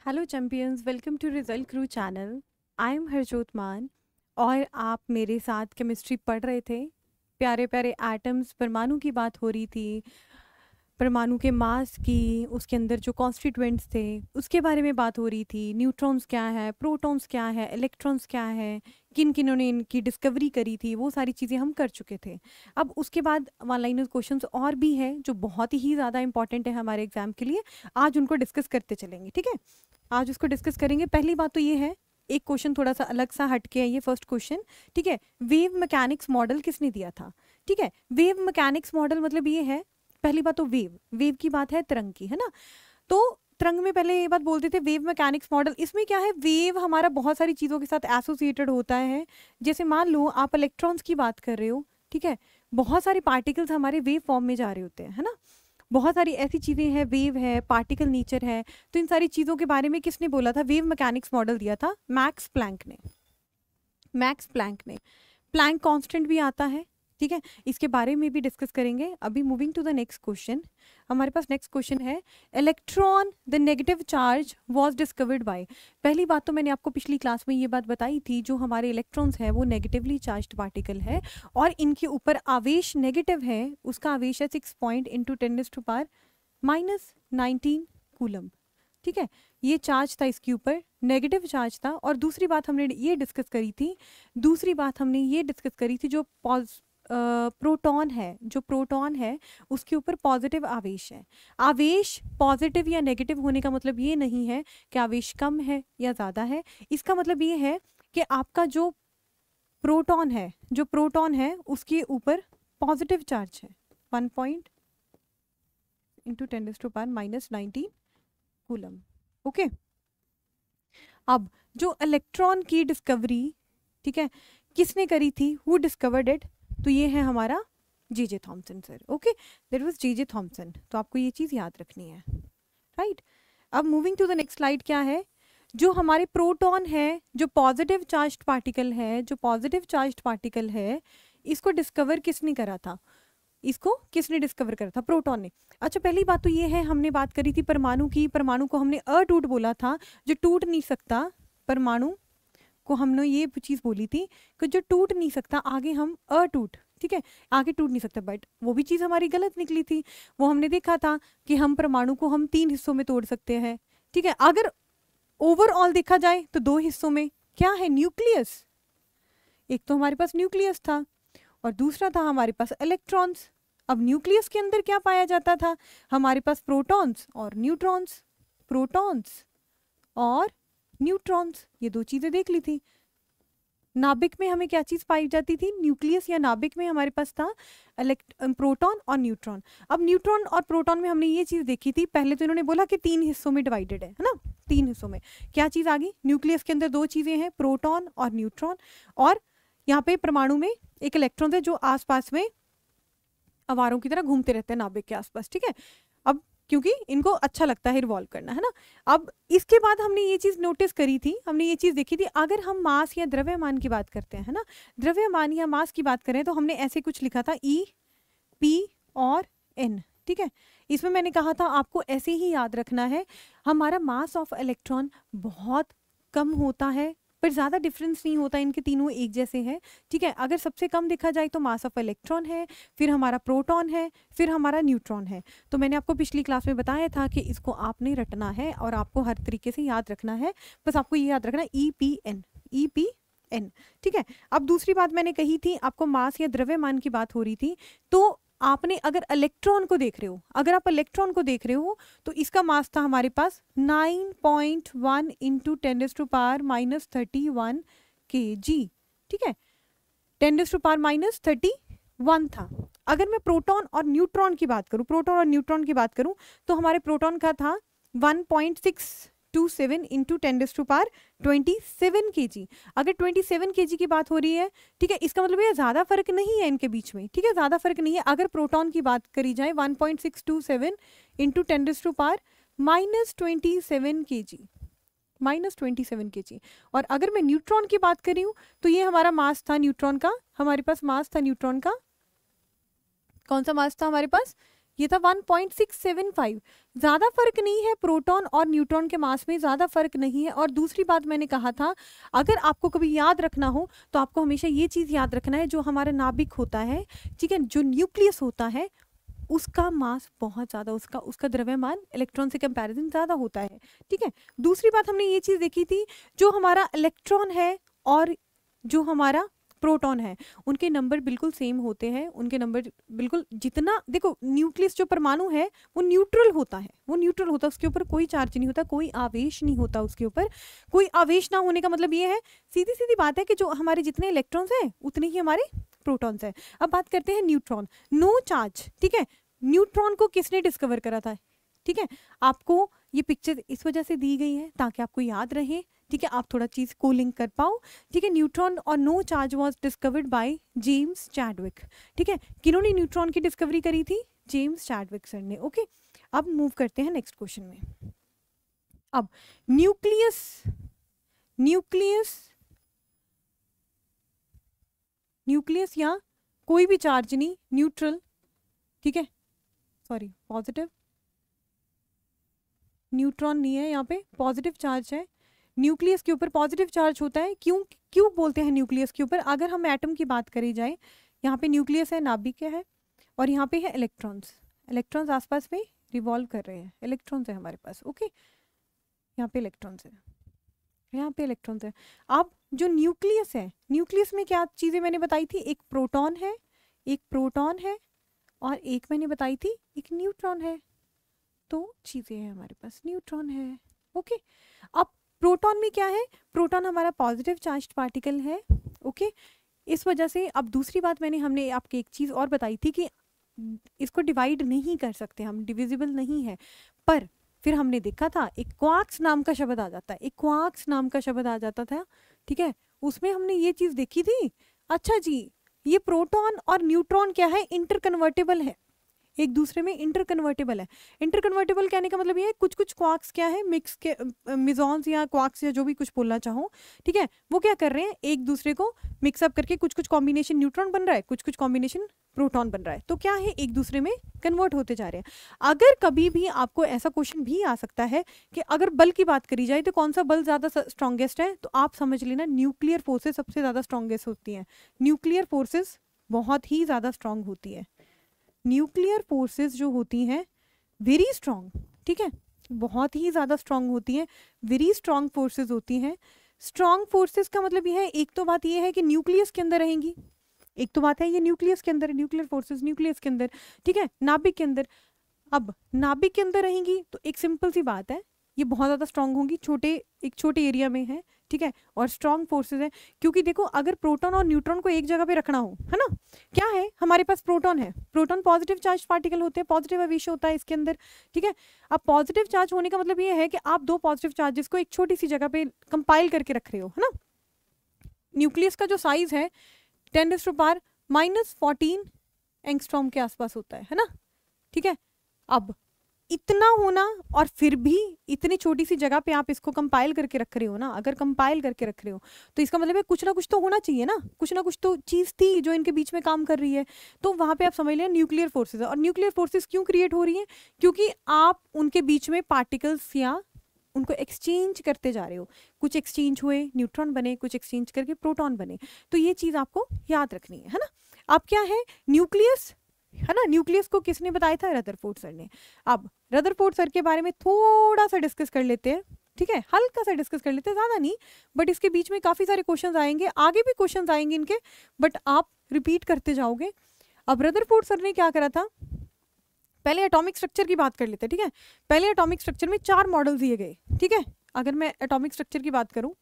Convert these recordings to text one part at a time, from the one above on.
Hello champions, welcome to result crew channel. I am Harjot Mann और आप मेरे साथ केमिस्ट्री पढ़ रहे थे। प्यारे प्यारे एटम्स, परमाणु की बात हो रही थी, परमाणु के मास की, उसके अंदर जो कॉन्स्टिट्यूएंट्स थे उसके बारे में बात हो रही थी। न्यूट्रॉन्स क्या है, प्रोटॉन्स क्या है, इलेक्ट्रॉन्स क्या है, किन किन्हों ने इनकी डिस्कवरी करी थी, वो सारी चीज़ें हम कर चुके थे। अब उसके बाद वन लाइनर क्वेश्चंस और भी हैं जो बहुत ही ज़्यादा इंपॉर्टेंट है हमारे एग्जाम के लिए। आज उनको डिस्कस करते चलेंगे, ठीक है। आज उसको डिस्कस करेंगे। पहली बात तो ये है, एक क्वेश्चन थोड़ा सा अलग सा हटके है ये फर्स्ट क्वेश्चन, ठीक है। वेव मैकेनिक्स मॉडल किसने दिया था, ठीक है। वेव मैकेनिक्स मॉडल मतलब ये है, पहली बात तो वेव की बात है, तरंग की, है ना। तो तरंग में पहले ये बात बोलते थे वेव मैकेनिक्स मॉडल। इसमें क्या है, वेव हमारा बहुत सारी चीज़ों के साथ एसोसिएटेड होता है। जैसे मान लो आप इलेक्ट्रॉन्स की बात कर रहे हो, ठीक है, बहुत सारे पार्टिकल्स हमारे वेव फॉर्म में जा रहे होते हैं, है ना। बहुत सारी ऐसी चीज़ें हैं, वेव है, पार्टिकल नेचर है। तो इन सारी चीज़ों के बारे में किसने बोला था, वेव मैकेनिक्स मॉडल दिया था मैक्स प्लैंक ने। प्लैंक कांस्टेंट भी आता है, ठीक है, इसके बारे में भी डिस्कस करेंगे। अभी moving to the next question, हमारे पास नेक्स्ट क्वेश्चन है, electron the negative charge was discovered by. पहली बात तो मैंने आपको पिछली क्लास में ये बात बताई थी, जो हमारे इलेक्ट्रॉन्स है वो नेगेटिवली चार्ज्ड पार्टिकल है और इनके ऊपर आवेश नेगेटिव है, उसका आवेश है 6 पॉइंट इंटू 10⁻⁻19 कूलम, ठीक है। ये चार्ज था, इसके ऊपर नेगेटिव चार्ज था। और दूसरी बात हमने ये डिस्कस करी थी, जो प्रोटॉन है उसके ऊपर पॉजिटिव आवेश है। आवेश पॉजिटिव या नेगेटिव होने का मतलब ये नहीं है कि आवेश कम है या ज़्यादा है। इसका मतलब ये है कि आपका जो प्रोटॉन है उसके ऊपर पॉजिटिव चार्ज है 1 पॉइंट इंटू 10⁻⁻19 कूलम, ओके। अब जो इलेक्ट्रॉन की डिस्कवरी, ठीक है, किसने करी थी, हु डिस्कवर्ड इट, तो ये है हमारा J Thomson sir, okay, that was J Thomson. तो आपको ये चीज़ याद रखनी है, राइट। अब moving to the next slide, क्या है, जो हमारे प्रोटॉन है, जो पॉजिटिव चार्ज्ड पार्टिकल है, इसको डिस्कवर किसने करा था, प्रोटॉन ने। अच्छा, पहली बात तो ये है, हमने बात करी थी परमाणु की। परमाणु को हमने अटूट बोला था, जो टूट नहीं सकता। परमाणु को हमने ये चीज़ बोली थी कि जो टूट नहीं सकता, आगे हम अटूट, ठीक है, आगे टूट नहीं सकता। बट वो भी चीज़ हमारी गलत निकली थी। वो हमने देखा था कि हम परमाणु को हम 3 हिस्सों में तोड़ सकते हैं, ठीक है। अगर ओवरऑल देखा जाए तो 2 हिस्सों में। क्या है, न्यूक्लियस। एक तो हमारे पास न्यूक्लियस था और दूसरा था हमारे पास इलेक्ट्रॉन्स। अब न्यूक्लियस के अंदर क्या पाया जाता था, हमारे पास प्रोटॉन्स और न्यूट्रॉन्स, ये 2 चीजें देख ली थी। नाभिक में हमें क्या चीज पाई जाती थी, न्यूक्लियस या नाभिक में हमारे पास था प्रोटॉन और न्यूट्रॉन। अब न्यूट्रॉन और प्रोटॉन में हमने ये चीज देखी थी, पहले तो इन्होंने बोला कि 3 हिस्सों में डिवाइडेड है ना, 3 हिस्सों में। क्या चीज आ गई, न्यूक्लियस के अंदर 2 चीजें हैं, प्रोटॉन और न्यूट्रॉन, और यहाँ पे परमाणु में एक इलेक्ट्रॉन है जो आसपास में अवारों की तरह घूमते रहते हैं नाभिक के आसपास, ठीक है। अब क्योंकि इनको अच्छा लगता है रिवॉल्व करना, है ना। अब इसके बाद हमने ये चीज़ नोटिस करी थी, हमने ये चीज़ देखी थी, अगर हम मास या द्रव्यमान की बात करते हैं, है ना, द्रव्यमान या मास की बात करें, तो हमने ऐसे कुछ लिखा था ई, पी और एन, ठीक है। इसमें मैंने कहा था आपको ऐसे ही याद रखना है, हमारा मास ऑफ इलेक्ट्रॉन बहुत कम होता है, पर ज़्यादा डिफरेंस नहीं होता, इनके तीनों एक जैसे हैं, ठीक है। अगर सबसे कम देखा जाए तो मास ऑफ इलेक्ट्रॉन है, फिर हमारा प्रोटॉन है, फिर हमारा न्यूट्रॉन है। तो मैंने आपको पिछली क्लास में बताया था कि इसको आपने रटना है और आपको हर तरीके से याद रखना है। बस आपको ये याद रखना है EPN, ठीक है। अब दूसरी बात मैंने कही थी, आपको मास या द्रव्यमान की बात हो रही थी, तो आपने अगर इलेक्ट्रॉन को देख रहे हो, अगर आप इलेक्ट्रॉन को देख रहे हो, तो इसका मास था हमारे पास 9.1 इंटू 10⁻31 kg, ठीक है, 10⁻31 था। अगर मैं प्रोटॉन और न्यूट्रॉन की बात करूं, तो हमारे प्रोटॉन का था 1.627 इंटू 10⁻27 kg। अगर 27 kg की बात हो रही है, ठीक है, इसका मतलब ये ज़्यादा फर्क नहीं है इनके बीच में, ठीक है, ज़्यादा फर्क नहीं है। अगर प्रोटॉन की बात करी जाए 1.627 इंटू 10⁻27 kg, और अगर मैं न्यूट्रॉन की बात करी हूँ, तो ये हमारा मास था न्यूट्रॉन का, हमारे पास मास था न्यूट्रॉन का, कौन सा मास था हमारे पास, ये था 1.675। ज़्यादा फर्क नहीं है प्रोटॉन और न्यूट्रॉन के मास में, ज़्यादा फर्क नहीं है। और दूसरी बात मैंने कहा था, अगर आपको कभी याद रखना हो तो आपको हमेशा ये चीज़ याद रखना है, जो हमारा नाभिक होता है, ठीक है, जो न्यूक्लियस होता है, उसका मास बहुत ज़्यादा, उसका द्रव्यमान इलेक्ट्रॉन से कंपैरिजन ज़्यादा होता है, ठीक है। दूसरी बात हमने ये चीज़ देखी थी, जो हमारा इलेक्ट्रॉन है और जो हमारा प्रोटॉन है, उनके नंबर बिल्कुल सेम होते हैं, उनके नंबर बिल्कुल, जितना देखो न्यूक्लियस जो परमाणु है वो न्यूट्रल होता है, वो न्यूट्रल होता है, उसके ऊपर कोई चार्ज नहीं होता, कोई आवेश नहीं होता, उसके ऊपर कोई आवेश ना होने का मतलब ये है, सीधी सीधी बात है कि जो हमारे जितने इलेक्ट्रॉन्स हैं उतने ही हमारे प्रोटॉन्स हैं। अब बात करते हैं न्यूट्रॉन, नो चार्ज, ठीक है। न्यूट्रॉन को किसने डिस्कवर करा था, ठीक है। आपको ये पिक्चर इस वजह से दी गई है ताकि आपको याद रहे, ठीक है, आप थोड़ा चीज को लिंक कर पाओ, ठीक है। न्यूट्रॉन और no charge was discovered by James Chadwick, ठीक है। किन्होंने न्यूट्रॉन की डिस्कवरी करी थी? जेम्स चैडविक सर ने, ओके। अब मूव करते हैं नेक्स्ट क्वेश्चन में। अब न्यूक्लियस न्यूक्लियस न्यूक्लियस या कोई भी चार्ज नहीं, न्यूट्रल, ठीक है, सॉरी पॉजिटिव, न्यूट्रॉन नहीं है यहाँ पे, पॉजिटिव चार्ज है। न्यूक्लियस के ऊपर पॉजिटिव चार्ज होता है, क्यों क्यों बोलते हैं न्यूक्लियस के ऊपर? अगर हम एटम की बात करी जाए, यहाँ पे न्यूक्लियस है, नाभिक है, और यहाँ पे है इलेक्ट्रॉन्स, इलेक्ट्रॉन्स आसपास में रिवॉल्व कर रहे हैं, इलेक्ट्रॉन्स है हमारे पास, ओके। यहाँ पे इलेक्ट्रॉन्स है, यहाँ पे इलेक्ट्रॉन्स है। अब जो न्यूक्लियस है, न्यूक्लियस में क्या चीज़ें मैंने बताई थी? एक प्रोटॉन है, एक प्रोटॉन है, और एक मैंने बताई थी एक न्यूट्रॉन है। तो चीज़ें हैं हमारे पास, न्यूट्रॉन है, ओके। अब प्रोटॉन में क्या है? प्रोटॉन हमारा पॉजिटिव चार्ज्ड पार्टिकल है, ओके। इस वजह से अब दूसरी बात हमने आपको एक चीज़ और बताई थी कि इसको डिवाइड नहीं कर सकते हम, डिविजिबल नहीं है। पर फिर हमने देखा था एक क्वार्क्स नाम का शब्द आ जाता है, एक क्वार्क्स नाम का शब्द आ जाता था, ठीक है। उसमें हमने ये चीज़ देखी थी, अच्छा जी, ये प्रोटॉन और न्यूट्रॉन क्या है? इंटरकन्वर्टेबल है, एक दूसरे में इंटरकन्वर्टेबल है। इंटरकन्वर्टेबल कहने का मतलब ये है, कुछ कुछ क्वार्क्स क्या है, मिक्स के मिजॉन्स या क्वार्क्स या जो भी कुछ बोलना चाहो, ठीक है, वो क्या कर रहे हैं, एक दूसरे को मिक्सअप करके कुछ कुछ कॉम्बिनेशन न्यूट्रॉन बन रहा है, कुछ कुछ कॉम्बिनेशन प्रोटॉन बन रहा है, तो क्या है, एक दूसरे में कन्वर्ट होते जा रहे हैं। अगर कभी भी आपको ऐसा क्वेश्चन भी आ सकता है कि अगर बल की बात करी जाए तो कौन सा बल ज़्यादा स्ट्रॉन्गेस्ट है, तो आप समझ लेना न्यूक्लियर फोर्सेस सबसे ज़्यादा स्ट्रॉन्गेस्ट होती हैं, न्यूक्लियर फोर्सेस बहुत ही ज़्यादा स्ट्रॉन्ग होती है, न्यूक्लियर फोर्सेस जो होती हैं वेरी स्ट्रॉन्ग, ठीक है, बहुत ही ज़्यादा स्ट्रॉन्ग होती हैं, वेरी स्ट्रॉन्ग फोर्सेस होती हैं। स्ट्रॉन्ग फोर्सेस का मतलब ये है, एक तो बात ये है कि न्यूक्लियस के अंदर रहेंगी, एक तो बात है ये न्यूक्लियस के अंदर, न्यूक्लियर फोर्सेस न्यूक्लियस के अंदर, ठीक है, नाभिक के अंदर। अब नाभिक के अंदर रहेंगी तो एक सिंपल सी बात है, ये बहुत ज़्यादा स्ट्रॉन्ग होंगी, एक छोटे एरिया में है, ठीक है, और स्ट्रॉन्ग फोर्सेस है। क्योंकि देखो अगर प्रोटॉन और न्यूट्रॉन को एक जगह पे रखना हो, है ना, क्या है हमारे पास, प्रोटॉन है, प्रोटॉन पॉजिटिव चार्ज पार्टिकल होते हैं, पॉजिटिव आवेश होता है इसके अंदर, ठीक है। अब पॉजिटिव चार्ज होने का मतलब ये है कि आप दो पॉजिटिव चार्जेस को एक छोटी सी जगह पे कंपाइल करके रख रहे हो, है ना। न्यूक्लियस का जो साइज है 10⁻⁻14 एंगस्ट्रॉम के आसपास होता है ना, ठीक है। अब इतना होना और फिर भी इतनी छोटी सी जगह पे आप इसको कंपाइल करके रख रहे हो ना, अगर कंपाइल करके रख रहे हो तो इसका मतलब है कुछ ना कुछ तो होना चाहिए ना, कुछ ना कुछ तो चीज़ थी जो इनके बीच में काम कर रही है, तो वहाँ पे आप समझ लें न्यूक्लियर फोर्सेस है। और न्यूक्लियर फोर्सेस क्यों क्रिएट हो रही हैं? क्योंकि आप उनके बीच में पार्टिकल्स या उनको एक्सचेंज करते जा रहे हो, कुछ एक्सचेंज हुए न्यूट्रॉन बने, कुछ एक्सचेंज करके प्रोटॉन बने, तो ये चीज़ आपको याद रखनी है ना। अब क्या है न्यूक्लियस, है ना, न्यूक्लियस को किसने बताया था? रदरफोर्ड सर ने। अब रदरफोर्ड सर के बारे में थोड़ा सा डिस्कस कर लेते हैं, ठीक है, हल्का सा डिस्कस कर लेते हैं, ज़्यादा नहीं, बट इसके बीच में काफ़ी सारे क्वेश्चंस आएंगे, आगे भी क्वेश्चंस आएंगे इनके, बट आप रिपीट करते जाओगे। अब रदरफोर्ड सर ने क्या करा था, पहले एटॉमिक स्ट्रक्चर की बात कर लेते हैं, ठीक है। पहले एटॉमिक स्ट्रक्चर में 4 मॉडल दिए गए, ठीक है। अगर मैं एटॉमिक स्ट्रक्चर की बात करूँ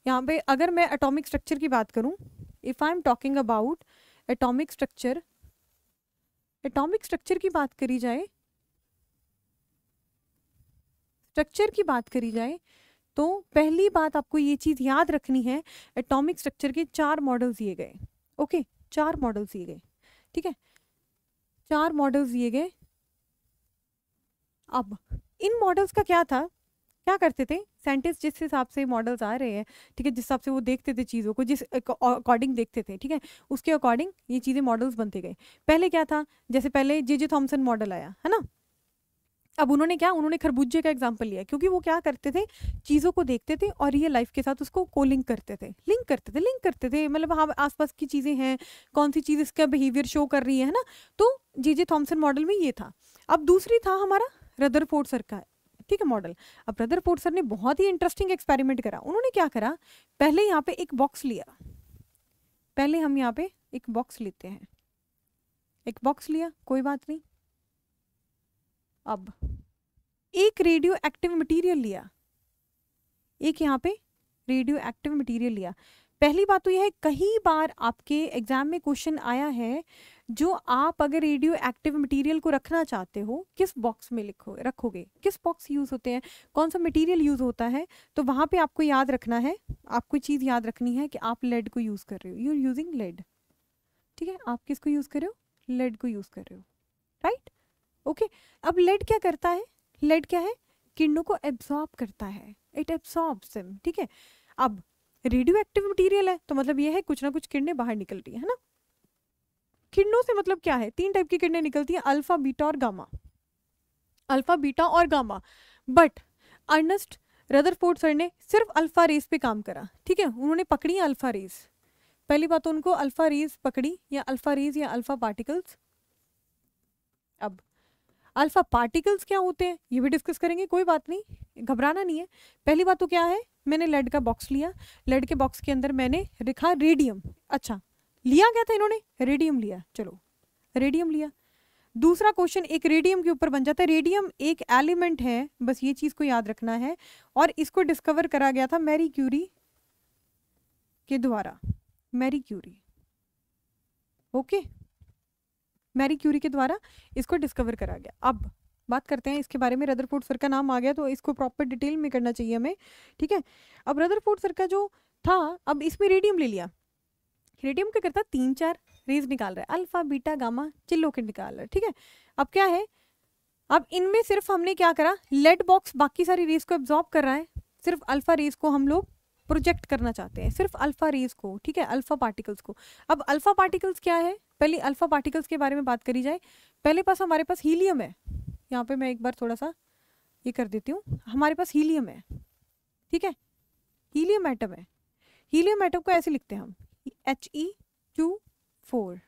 यहाँ पे, अगर मैं एटॉमिक स्ट्रक्चर की बात करूँ, if I am talking about atomic structure, atomic structure की बात करी जाए, स्ट्रक्चर की बात करी जाए तो पहली बात आपको ये चीज़ याद रखनी है, एटॉमिक स्ट्रक्चर के 4 मॉडल्स दिए गए, ओके, 4 मॉडल्स दिए गए, ठीक है, 4 मॉडल्स दिए गए। अब इन मॉडल्स का क्या था क्या करते थे साइंटिस्ट, जिस हिसाब से मॉडल्स आ रहे हैं, ठीक है, जिस हिसाब से वो देखते थे चीज़ों को, जिस अकॉर्डिंग देखते थे, ठीक है, उसके अकॉर्डिंग ये चीज़ें मॉडल्स बनते गए। पहले क्या था, जैसे पहले जे थॉमसन मॉडल आया है ना, अब उन्होंने क्या, उन्होंने खरबूजे का एग्जाम्पल लिया, क्योंकि वो क्या करते थे, चीज़ों को देखते थे और रियल लाइफ के साथ उसको कोलिंक करते थे, लिंक करते थे, मतलब हाँ आसपास की चीज़ें हैं, कौन सी चीज़ इसका बिहेवियर शो कर रही है ना, तो जे थॉमसन मॉडल में ये था। अब दूसरी था हमारा रदरफोर्ड सर का, ठीक है, मॉडल। अब रदरफोर्ड सर ने बहुत ही इंटरेस्टिंग एक्सपेरिमेंट करा। उन्होंने क्या करा, पहले यहाँ पे एक बॉक्स लिया, पहले हम यहाँ पे एक बॉक्स लेते हैं, एक बॉक्स लिया, कोई बात नहीं। अब एक रेडियो एक्टिव मटीरियल लिया, एक यहाँ पे रेडियो एक्टिव मटीरियल लिया। पहली बात तो यह है, कई बार आपके एग्जाम में क्वेश्चन आया है, जो आप अगर रेडियो एक्टिव मटेरियल को रखना चाहते हो, किस बॉक्स में रखोगे, किस बॉक्स यूज़ होते हैं, कौन सा मटेरियल यूज़ होता है, तो वहाँ पे आपको याद रखना है, आपको चीज़ याद रखनी है कि आप लेड को यूज़ कर रहे हो, यू आर यूजिंग लेड, ठीक है, आप किसको यूज़ कर रहे हो, लेड को यूज़ कर रहे हो, राइट, ओके। अब लेड क्या करता है, लेड क्या है, किरणों को एब्जॉर्ब करता है, इट एब्सॉर्ब्स देम, ठीक है। अब रेडियो एक्टिव मटीरियल है, तो मतलब ये है कुछ ना कुछ किरणें बाहर निकल रही है ना। किरणों से मतलब क्या है, 3 टाइप की किरणें निकलती हैं, अल्फा, बीटा और गामा, अल्फा, बीटा और gamma. But Ernest Rutherford sir ने सिर्फ अल्फा रेस पे काम करा, ठीक है, उन्होंने पकड़ी अल्फा रेस। पहली बात तो उनको अल्फा रेस पकड़ी, या अल्फा रेस या अल्फा पार्टिकल्स। अब अल्फा पार्टिकल्स क्या होते हैं ये भी डिस्कस करेंगे, कोई बात नहीं, घबराना नहीं है। पहली बात तो क्या है, मैंने लेड का बॉक्स लिया, लेड के बॉक्स के अंदर मैंने लिखा रेडियम, अच्छा लिया क्या था इन्होंने, रेडियम लिया, चलो रेडियम लिया। दूसरा क्वेश्चन एक रेडियम के ऊपर बन जाता है, रेडियम एक एलिमेंट है, बस ये चीज को याद रखना है, और इसको डिस्कवर करा गया था मैरी क्यूरी के द्वारा, Marie Curie, okay, Marie Curie के द्वारा इसको डिस्कवर करा गया। अब बात करते हैं इसके बारे में, रदरफोर्ड सर का नाम आ गया तो इसको प्रॉपर डिटेल में करना चाहिए हमें, ठीक है। अब रदरफोर्ड सर का जो था, अब इसमें रेडियम ले लिया, रेडियम क्या करता है, 3-4 रेज निकाल रहा है, अल्फा, बीटा, गामा, चिल्लो के निकाल रहा है, ठीक है। अब क्या है, अब इनमें सिर्फ हमने क्या करा, लेड बॉक्स बाकी सारी रेज को एब्जॉर्ब कर रहा है, सिर्फ अल्फा रेज को हम लोग प्रोजेक्ट करना चाहते हैं, सिर्फ अल्फा रेज को, ठीक है, अल्फा पार्टिकल्स को। अब अल्फा पार्टिकल्स क्या है, पहले अल्फा पार्टिकल्स के बारे में बात करी जाए। पहले पास हमारे पास हीलियम है, यहाँ पे मैं एक बार थोड़ा सा ये कर देती हूँ, हमारे पास हीलियम है, ठीक है, हीलियम एटम है। हीलियम एटम को ऐसे लिखते हैं हम, He2 4।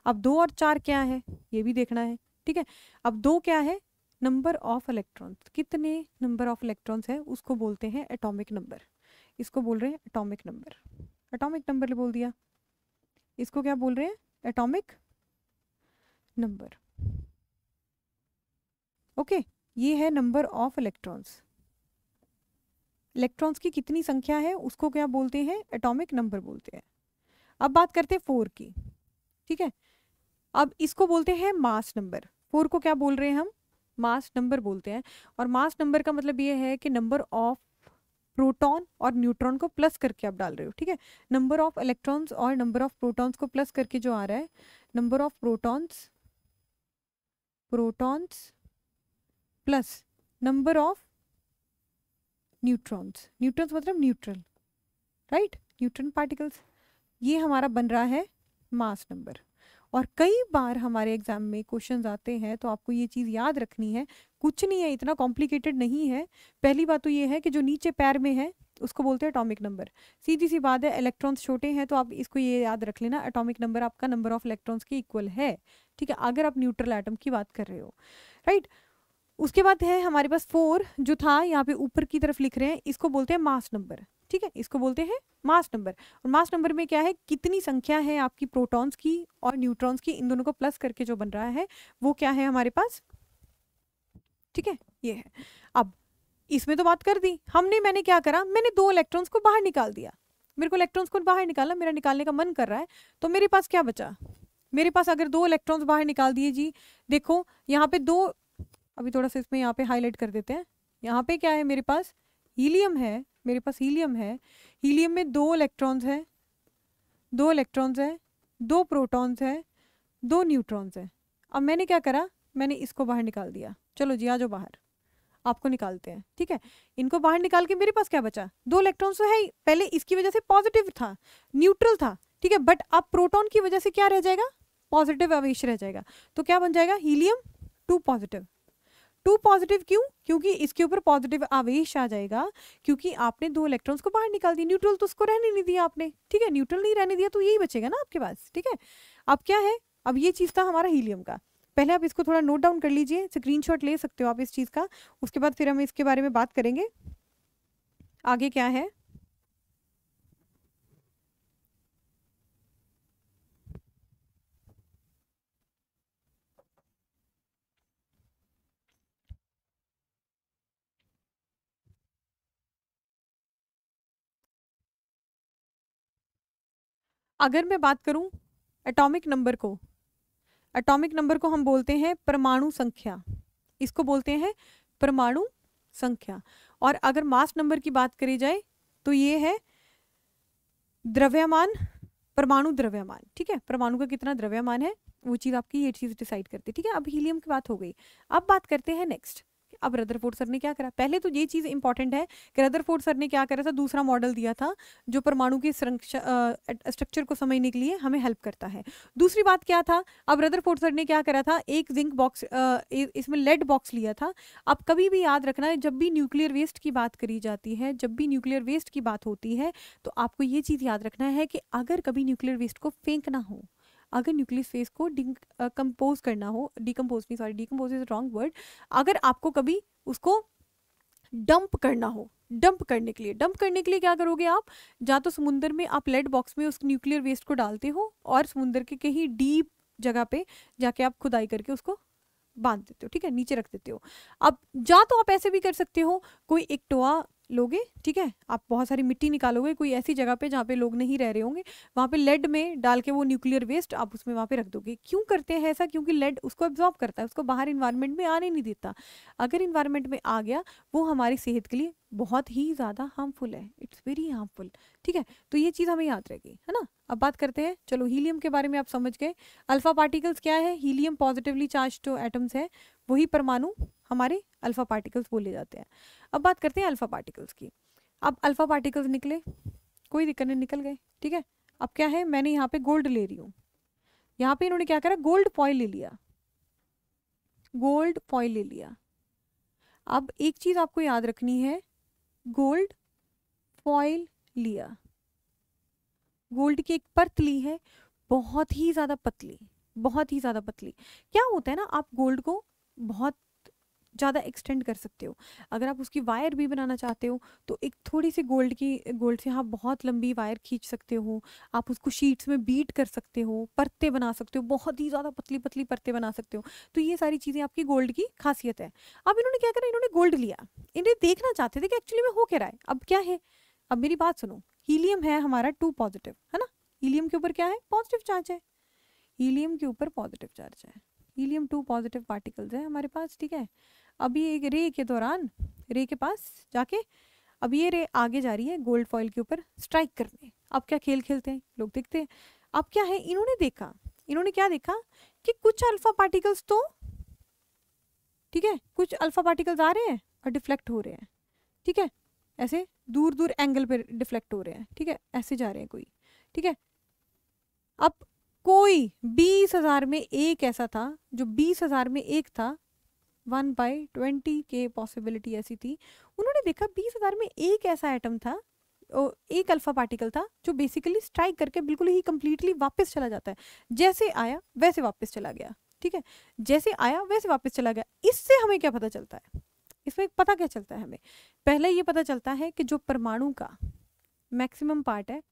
अब 2 और 4 क्या है ये भी देखना है, ठीक है। अब 2 क्या है, नंबर ऑफ इलेक्ट्रॉन्स, कितने नंबर ऑफ इलेक्ट्रॉन्स है उसको बोलते हैं एटॉमिक नंबर, इसको बोल रहे हैं एटॉमिक नंबर, एटॉमिक नंबर बोल दिया, इसको क्या बोल रहे हैं, एटॉमिक नंबर, ओके। ये है नंबर ऑफ इलेक्ट्रॉन्स, इलेक्ट्रॉन्स की कितनी संख्या है उसको क्या बोलते हैं, एटॉमिक नंबर बोलते हैं। अब बात करते हैं 4 की, ठीक है। अब इसको बोलते हैं मास नंबर, 4 को क्या बोल रहे हैं हम, मास नंबर बोलते हैं। और मास नंबर का मतलब ये है कि नंबर ऑफ प्रोटॉन और न्यूट्रॉन को प्लस करके आप डाल रहे हो, ठीक है। नंबर ऑफ इलेक्ट्रॉन्स और नंबर ऑफ प्रोटॉन्स को प्लस करके जो आ रहा है, number of protons plus number of neutrons, neutrons मतलब न्यूट्रल, राइट, न्यूट्रॉन पार्टिकल्स, ये हमारा बन रहा है मास नंबर। और कई बार हमारे एग्जाम में क्वेश्चंस आते हैं तो आपको ये चीज़ याद रखनी है, कुछ नहीं है, इतना कॉम्प्लिकेटेड नहीं है। पहली बात तो ये है कि जो नीचे पैर में है उसको बोलते हैं एटॉमिक नंबर, सीधी सी बात है, इलेक्ट्रॉन्स छोटे हैं तो आप इसको ये याद रख लेना, एटॉमिक नंबर आपका नंबर ऑफ इलेक्ट्रॉन्स के इक्वल है, ठीक है, अगर आप न्यूट्रल एटम की बात कर रहे हो, राइट। उसके बाद है हमारे पास 4 जो था यहाँ पे ऊपर की तरफ लिख रहे हैं, इसको बोलते हैं मास नंबर, ठीक है, इसको बोलते हैं मास नंबर। और मास नंबर में क्या है, कितनी संख्या है आपकी प्रोटॉन्स की और न्यूट्रॉन्स की, इन दोनों को प्लस करके जो बन रहा है वो क्या है हमारे पास, ठीक है, ये है। अब इसमें तो बात कर दी हमने, मैंने क्या करा, मैंने 2 इलेक्ट्रॉन्स को बाहर निकाल दिया, मेरे को इलेक्ट्रॉन्स को बाहर निकालना, मेरा निकालने का मन कर रहा है, तो मेरे पास क्या बचा, मेरे पास अगर 2 इलेक्ट्रॉन्स बाहर निकाल दिए जी, देखो यहाँ पे 2, अभी थोड़ा सा इसमें यहाँ पे हाईलाइट कर देते हैं, यहाँ पे क्या है मेरे पास हीलियम है, मेरे पास हीलियम है, हीलियम में 2 इलेक्ट्रॉन्स है, 2 इलेक्ट्रॉन्स है, 2 प्रोटॉन्स है, 2 न्यूट्रॉन्स है। अब मैंने क्या करा, मैंने इसको बाहर निकाल दिया, चलो जी आ जाओ बाहर, आपको निकालते हैं, ठीक है। इनको बाहर निकाल के मेरे पास क्या बचा, 2 इलेक्ट्रॉन्स तो है ही, पहले इसकी वजह से पॉजिटिव था, न्यूट्रल था, ठीक है, बट अब प्रोटॉन की वजह से क्या रह जाएगा, पॉजिटिव आवेश रह जाएगा। तो क्या बन जाएगा, हीलियम 2 पॉजिटिव। 2 पॉजिटिव क्यों, क्योंकि इसके ऊपर पॉजिटिव आवेश आ जाएगा, क्योंकि आपने 2 इलेक्ट्रॉन्स को बाहर निकाल दिया, न्यूट्रल तो उसको रहने नहीं दिया आपने, ठीक है, न्यूट्रल नहीं रहने दिया तो यही बचेगा ना आपके पास, ठीक है। अब क्या है, अब ये चीज़ था हमारा हीलियम का। पहले आप इसको थोड़ा नोट डाउन कर लीजिए, स्क्रीनशॉट ले सकते हो आप इस चीज़ का, उसके बाद फिर हम इसके बारे में बात करेंगे आगे क्या है। अगर मैं बात करूं एटॉमिक नंबर को, एटॉमिक नंबर को हम बोलते हैं परमाणु संख्या, इसको बोलते हैं परमाणु संख्या। और अगर मास नंबर की बात करी जाए तो ये है द्रव्यमान, परमाणु द्रव्यमान, ठीक है, परमाणु का कितना द्रव्यमान है वो चीज़ आपकी ये चीज़ डिसाइड करती है, ठीक है। अब हीलियम की बात हो गई, अब बात करते हैं नेक्स्ट। अब रदरफोर्ड सर ने क्या करा, पहले तो ये चीज़ इंपॉर्टेंट है कि रदरफोर्ड सर ने क्या करा था, दूसरा मॉडल दिया था जो परमाणु के स्ट्रक्चर को समझने के लिए हमें हेल्प करता है। दूसरी बात क्या था, अब रदरफोर्ड सर ने क्या करा था, एक जिंक बॉक्स, इसमें लेड बॉक्स लिया था। अब कभी भी याद रखना है, जब भी न्यूक्लियर वेस्ट की बात करी जाती है, जब भी न्यूक्लियर वेस्ट की बात होती है, तो आपको ये चीज़ याद रखना है कि अगर कभी न्यूक्लियर वेस्ट को फेंकना हो, अगर न्यूक्लियस फेस को कंपोज करना हो, डिकम्पोज नहीं, sorry decompose is wrong word, अगर आपको कभी उसको डंप करना हो, डंप करने के लिए क्या करोगे आप, या तो समुद्र में आप लेड बॉक्स में उस न्यूक्लियर वेस्ट को डालते हो और समुद्र के कहीं डीप जगह पे जाके आप खुदाई करके उसको बांध देते हो, ठीक है, नीचे रख देते हो। अब जा तो आप ऐसे भी कर सकते हो, कोई एक टोआ लोगे, ठीक है, आप बहुत सारी मिट्टी निकालोगे कोई ऐसी जगह पे जहाँ पे लोग नहीं रह रहे होंगे, वहाँ पे लेड में डाल के वो न्यूक्लियर वेस्ट आप उसमें वहाँ पे रख दोगे। क्यों करते हैं ऐसा, क्योंकि लेड उसको एब्जॉर्ब करता है, उसको बाहर इन्वायरमेंट में आने नहीं देता। अगर इन्वायरमेंट में आ गया वो हमारी सेहत के लिए बहुत ही ज़्यादा हार्मफुल है, इट्स वेरी हार्मफुल, ठीक है, तो ये चीज़ हमें याद रहेगी, है ना। अब बात करते हैं, चलो हीलियम के बारे में आप समझ गए। अल्फा पार्टिकल्स क्या है, हीलियम पॉजिटिवली चार्ज जो एटम्स है वही परमाणु हमारे अल्फा पार्टिकल्स बोले जाते हैं। अब बात करते हैं अल्फा पार्टिकल्स की। अब अल्फा पार्टिकल्स निकले, कोई दिक्कत नहीं, निकल गए, ठीक है। अब क्या है, मैंने यहाँ पे गोल्ड ले रही हूँ, यहाँ पे इन्होंने क्या करा, गोल्ड फॉइल ले लिया, गोल्ड फॉइल ले लिया। अब एक चीज आपको याद रखनी है, गोल्ड फॉइल लिया, गोल्ड की एक परत ली है, बहुत ही ज्यादा पतली, बहुत ही ज्यादा पतली। क्या होता है ना, आप गोल्ड को बहुत ज़्यादा एक्सटेंड कर सकते हो, अगर आप उसकी वायर भी बनाना चाहते हो तो एक थोड़ी सी गोल्ड से आप बहुत लंबी वायर खींच सकते हो, आप उसको शीट्स में बीट कर सकते हो, परतें बना सकते हो, बहुत ही ज़्यादा पतली पतली परतें बना सकते हो। तो ये सारी चीज़ें आपकी गोल्ड की खासियत है। अब इन्होंने क्या करा, इन्होंने गोल्ड लिया, इन्हें देखना चाहते थे कि एक्चुअली में हो क्या रहा है। अब क्या है, अब मेरी बात सुनो, हीलियम है हमारा 2 पॉजिटिव, है ना, हीलियम के ऊपर क्या है, पॉजिटिव चार्ज है, हीलियम के ऊपर पॉजिटिव चार्ज है, हीलियम 2 पॉजिटिव पार्टिकल्स है हमारे पास, ठीक है। अभी एक रे के दौरान, रे के पास जाके अब ये रे आगे जा रही है गोल्ड फॉइल के ऊपर स्ट्राइक करने। अब क्या खेल खेलते हैं लोग, देखते हैं। अब क्या है, इन्होंने देखा, इन्होंने क्या देखा कि कुछ अल्फा पार्टिकल्स तो, ठीक है, कुछ अल्फा पार्टिकल्स आ रहे हैं और डिफ्लेक्ट हो रहे हैं, ठीक है, ऐसे दूर दूर एंगल पे डिफ्लेक्ट हो रहे हैं, ठीक है, ऐसे जा रहे हैं कोई, ठीक है। अब कोई 20,000 में एक ऐसा था जो 20,000 में एक था, 1/20 के पॉसिबिलिटी ऐसी थी। उन्होंने देखा 20,000 में एक ऐसा एटम था, एक अल्फा पार्टिकल था जो बेसिकली स्ट्राइक करके बिल्कुल ही कंप्लीटली वापस चला जाता है, जैसे आया वैसे वापस चला गया, ठीक है, जैसे आया वैसे वापस चला गया। इससे हमें क्या पता चलता है, इसमें पता क्या चलता है हमें, पहले ये पता चलता है कि जो परमाणु का मैक्सिमम पार्ट है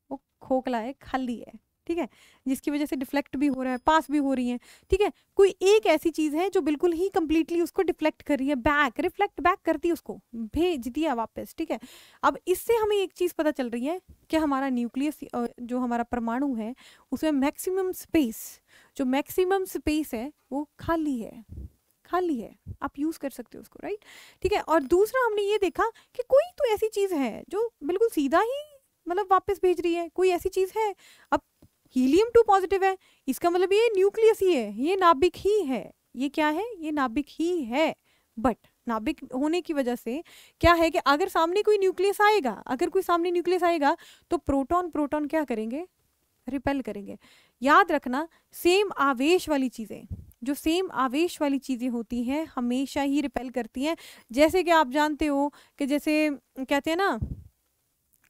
वो खोखला है, खाली है, ठीक है, जिसकी वजह से डिफ्लेक्ट भी हो रहा है, पास भी हो रही है, ठीक है। कोई एक ऐसी चीज है जो बिल्कुल ही कंप्लीटली उसको डिफ्लेक्ट कर रही है, बैक रिफ्लेक्ट बैक करती है, उसको भेज दिया वापस, ठीक है। अब इससे हमें एक चीज पता चल रही है कि हमारा न्यूक्लियस, जो हमारा परमाणु है, उसमें मैक्सिमम स्पेस, जो मैक्सिमम स्पेस है वो खाली है, खाली है, आप यूज कर सकते हो उसको, राइट, ठीक है। और दूसरा हमने ये देखा कि कोई तो ऐसी चीज है जो बिल्कुल सीधा ही मतलब वापस भेज रही है, कोई ऐसी चीज है। अब हीलियम 2 पॉजिटिव है, इसका मतलब ये न्यूक्लियस ही है, ये नाभिक ही है, ये क्या है, ये नाभिक ही है, बट नाभिक होने की वजह से क्या है कि अगर सामने कोई न्यूक्लियस आएगा, अगर कोई सामने न्यूक्लियस आएगा तो प्रोटॉन प्रोटॉन क्या करेंगे, रिपेल करेंगे। याद रखना सेम आवेश वाली चीजें, जो सेम आवेश वाली चीजें होती हैं हमेशा ही रिपेल करती हैं। जैसे कि आप जानते हो कि जैसे कहते हैं ना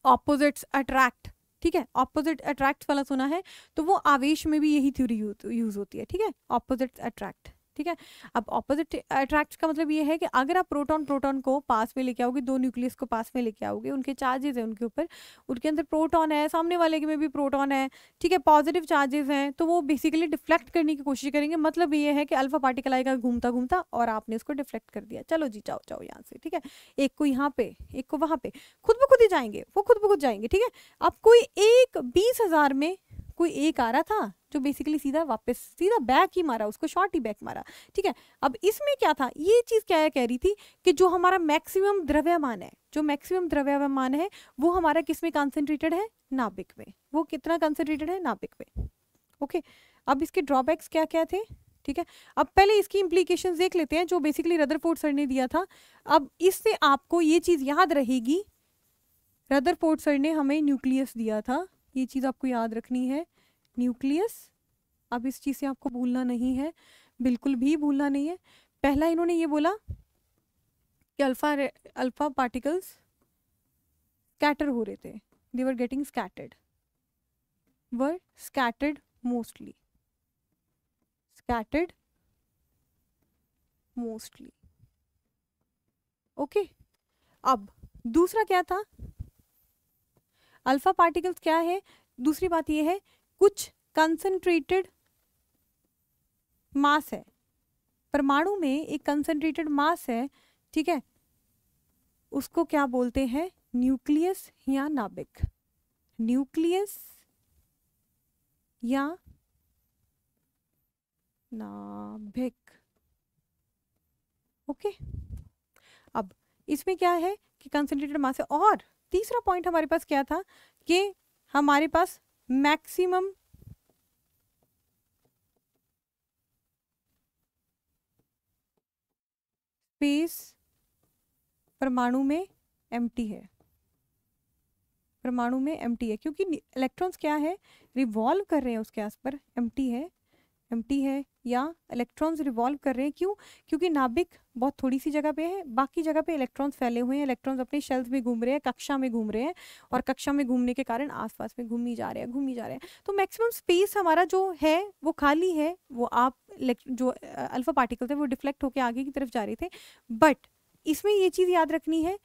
ऑपोजिट्स अट्रैक्ट, ठीक है, ऑपोजिट अट्रैक्ट वाला सुना है, तो वो आवेश में भी यही थ्योरी यूज होती है, ठीक है, ऑपोजिट अट्रैक्ट, ठीक है। अब ऑपोजिट अट्रैक्ट का मतलब ये है कि अगर आप प्रोटॉन प्रोटॉन को पास में लेके आओगे, दो न्यूक्लियस को पास में लेके आओगे, उनके चार्जेस हैं उनके ऊपर, उनके अंदर प्रोटॉन है, सामने वाले के में भी प्रोटॉन है, ठीक है, पॉजिटिव चार्जेस हैं, तो वो बेसिकली डिफ्लेक्ट करने की कोशिश करेंगे। मतलब ये है कि अल्फा पार्टिकल आएगा घूमता घूमता और आपने उसको डिफ्लेक्ट कर दिया, चलो जी जाओ जाओ यहाँ से, ठीक है, एक को यहाँ पे एक को वहां पे, खुद ब खुद ही जाएंगे, वो खुद ब खुद जाएंगे, ठीक है। अब कोई एक 20,000 में कोई एक आ रहा था जो बेसिकली सीधा वापस सीधा बैक ही मारा, उसको शॉर्ट ही बैक मारा, ठीक है। अब इसमें क्या था, ये चीज क्या है कह रही थी कि जो हमारा मैक्सिमम द्रव्यमान है, जो मैक्सिमम द्रव्यमान है वो हमारा किस में कंसंट्रेटेड है, नाभिक में। वो कितना कंसंट्रेटेड है, नाभिक में। ओके, अब इसके ड्रॉबैक्स क्या क्या थे, ठीक है। अब पहले इसकी इम्प्लीकेशंस देख लेते हैं जो बेसिकली रदरफोर्ड सर ने दिया था। अब इससे आपको ये चीज याद रहेगी, रदरफोर्ड सर ने हमें न्यूक्लियस दिया था, ये चीज आपको याद रखनी है, न्यूक्लियस। अब इस चीज से आपको भूलना नहीं है, बिल्कुल भी भूलना नहीं है। पहला इन्होंने ये बोला कि अल्फा पार्टिकल्स स्कैटर हो रहे थे, they were getting scattered, were scattered mostly, scattered mostly. Okay, अब दूसरा क्या था, अल्फा पार्टिकल्स क्या है, दूसरी बात ये है कुछ कंसंट्रेटेड मास है, परमाणु में एक कंसंट्रेटेड मास है, ठीक है, उसको क्या बोलते हैं, न्यूक्लियस या नाभिक, न्यूक्लियस या नाभिक। ओके, अब इसमें क्या है कि कंसंट्रेटेड मास है। और तीसरा पॉइंट हमारे पास क्या था कि हमारे पास मैक्सिमम स्पेस परमाणु में एम्प्टी है, परमाणु में एम्प्टी है, क्योंकि इलेक्ट्रॉन्स क्या है, रिवॉल्व कर रहे हैं उसके आस पर, एम्प्टी है, एम्प्टी है, या इलेक्ट्रॉन्स रिवॉल्व कर रहे हैं। क्यों, क्योंकि नाभिक बहुत थोड़ी सी जगह पे है, बाकी जगह पे इलेक्ट्रॉन्स फैले हुए हैं, इलेक्ट्रॉन्स अपने शेल्स में घूम रहे हैं, कक्षा में घूम रहे हैं, और कक्षा में घूमने के कारण आसपास में घूम ही जा रहे हैं, घूम ही जा रहे हैं। तो मैक्सिमम स्पेस हमारा जो है वो खाली है, वो आप जो अल्फा पार्टिकल थे वो डिफ्लेक्ट होकर आगे की तरफ जा रहे थे। बट इसमें ये चीज़ याद रखनी है,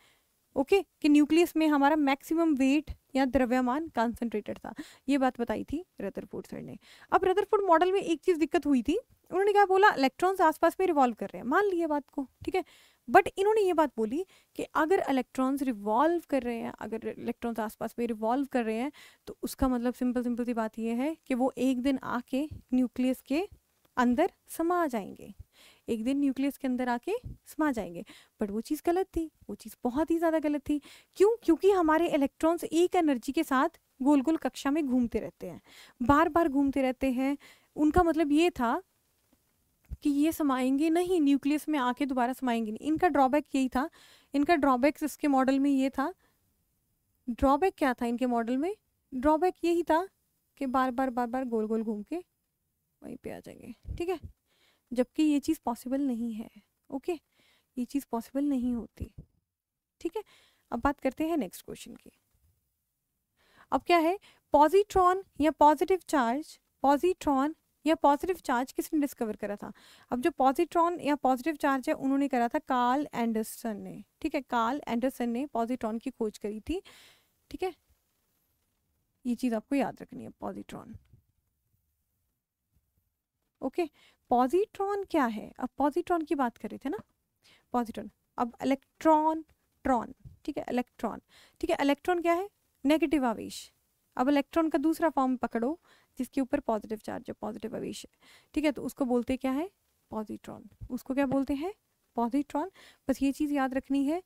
ओके, कि न्यूक्लियस में हमारा मैक्सिमम वेट या द्रव्यमान कंसंट्रेटेड था। ये बात बताई थी रदरफोर्ड सर ने। अब रदरफोर्ड मॉडल में एक चीज दिक्कत हुई थी, उन्होंने क्या बोला, इलेक्ट्रॉन्स आसपास में रिवॉल्व कर रहे हैं, मान लिए बात को, ठीक है, बट इन्होंने ये बात बोली कि अगर इलेक्ट्रॉन्स रिवॉल्व कर रहे हैं, अगर इलेक्ट्रॉन्स आसपास में रिवॉल्व कर रहे हैं, तो उसका मतलब सिंपल सिंपल सी बात ये है कि वो एक दिन आके न्यूक्लियस के अंदर समा जाएंगे, एक दिन न्यूक्लियस के अंदर आके समा जाएंगे। बट वो चीज़ गलत थी, वो चीज़ बहुत ही ज़्यादा गलत थी। क्यों, क्योंकि हमारे इलेक्ट्रॉन्स एक एनर्जी के साथ गोल गोल कक्षा में घूमते रहते हैं, बार बार घूमते रहते हैं। उनका मतलब ये था कि ये समाएंगे नहीं, न्यूक्लियस में आके दोबारा समाएंगे नहीं। इनका ड्रॉबैक यही था, इनका ड्रॉबैक इसके मॉडल में ये था। ड्रॉबैक क्या था इनके मॉडल में, ड्रॉबैक यही था कि बार बार गोल गोल घूम के वहीं पे आ जाएंगे, ठीक है, जबकि ये चीज़ पॉसिबल नहीं है। ओके, ये चीज़ पॉसिबल नहीं होती, ठीक है। अब बात करते हैं नेक्स्ट क्वेश्चन की। अब क्या है, पॉजिट्रॉन या पॉजिटिव चार्ज, पॉजिट्रॉन या पॉजिटिव चार्ज किसने डिस्कवर करा था। अब जो पॉजिट्रॉन या पॉजिटिव चार्ज है उन्होंने करा था कार्ल एंडरसन ने, ठीक है, कार्ल एंडरसन ने पॉजिट्रॉन की खोज करी थी, ठीक है। ये चीज़ आपको याद रखनी है, पॉजिट्रॉन। ओके, पॉजिट्रॉन क्या है, अब पॉजिट्रॉन की बात कर रहे थे ना, पॉजिट्रॉन। अब इलेक्ट्रॉन ट्रॉन, ठीक है, इलेक्ट्रॉन, ठीक है, इलेक्ट्रॉन क्या है, नेगेटिव आवेश। अब इलेक्ट्रॉन का दूसरा फॉर्म पकड़ो जिसके ऊपर पॉजिटिव चार्ज है, पॉजिटिव आवेश है, ठीक है, तो उसको बोलते क्या है, पॉजिट्रॉन। उसको क्या बोलते हैं, पॉजिट्रॉन। बस ये चीज़ याद रखनी है।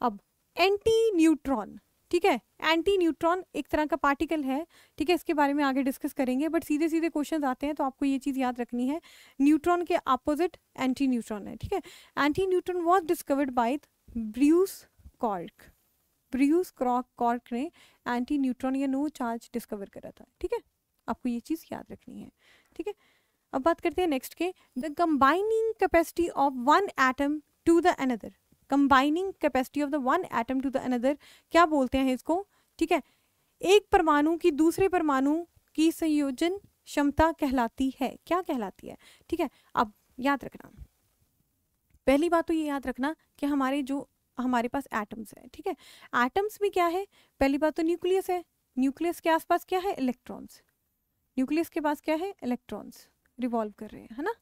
अब एंटी न्यूट्रॉन, ठीक ठीक है। एंटी न्यूट्रॉन एक तरह का पार्टिकल है, ठीक है, इसके बारे में आगे डिस्कस करेंगे, बट सीधे सीधे क्वेश्चन आते हैं तो आपको ये चीज़ याद रखनी है, न्यूट्रॉन के अपोजिट एंटी न्यूट्रॉन है, ठीक है। Anti neutron was discovered by Bruce cork, Bruce cork ने एंटी न्यूट्रॉन या नो चार्ज डिस्कवर करा था, ठीक है, आपको ये चीज़ याद रखनी है, ठीक है। अब बात करते हैं नेक्स्ट के, the combining capacity of one atom to the another, combining capacity of the one atom to the another क्या बोलते हैं इसको, ठीक है, एक परमाणु की दूसरे परमाणु की संयोजन क्षमता कहलाती है, क्या कहलाती है, ठीक है। अब याद रखना, पहली बात तो ये याद रखना कि हमारे पास एटम्स है, ठीक है, एटम्स में क्या है, पहली बात तो न्यूक्लियस है, न्यूक्लियस के आसपास क्या है, इलेक्ट्रॉन्स, न्यूक्लियस के पास क्या है, इलेक्ट्रॉन्स रिवॉल्व कर रहे हैं, है ना,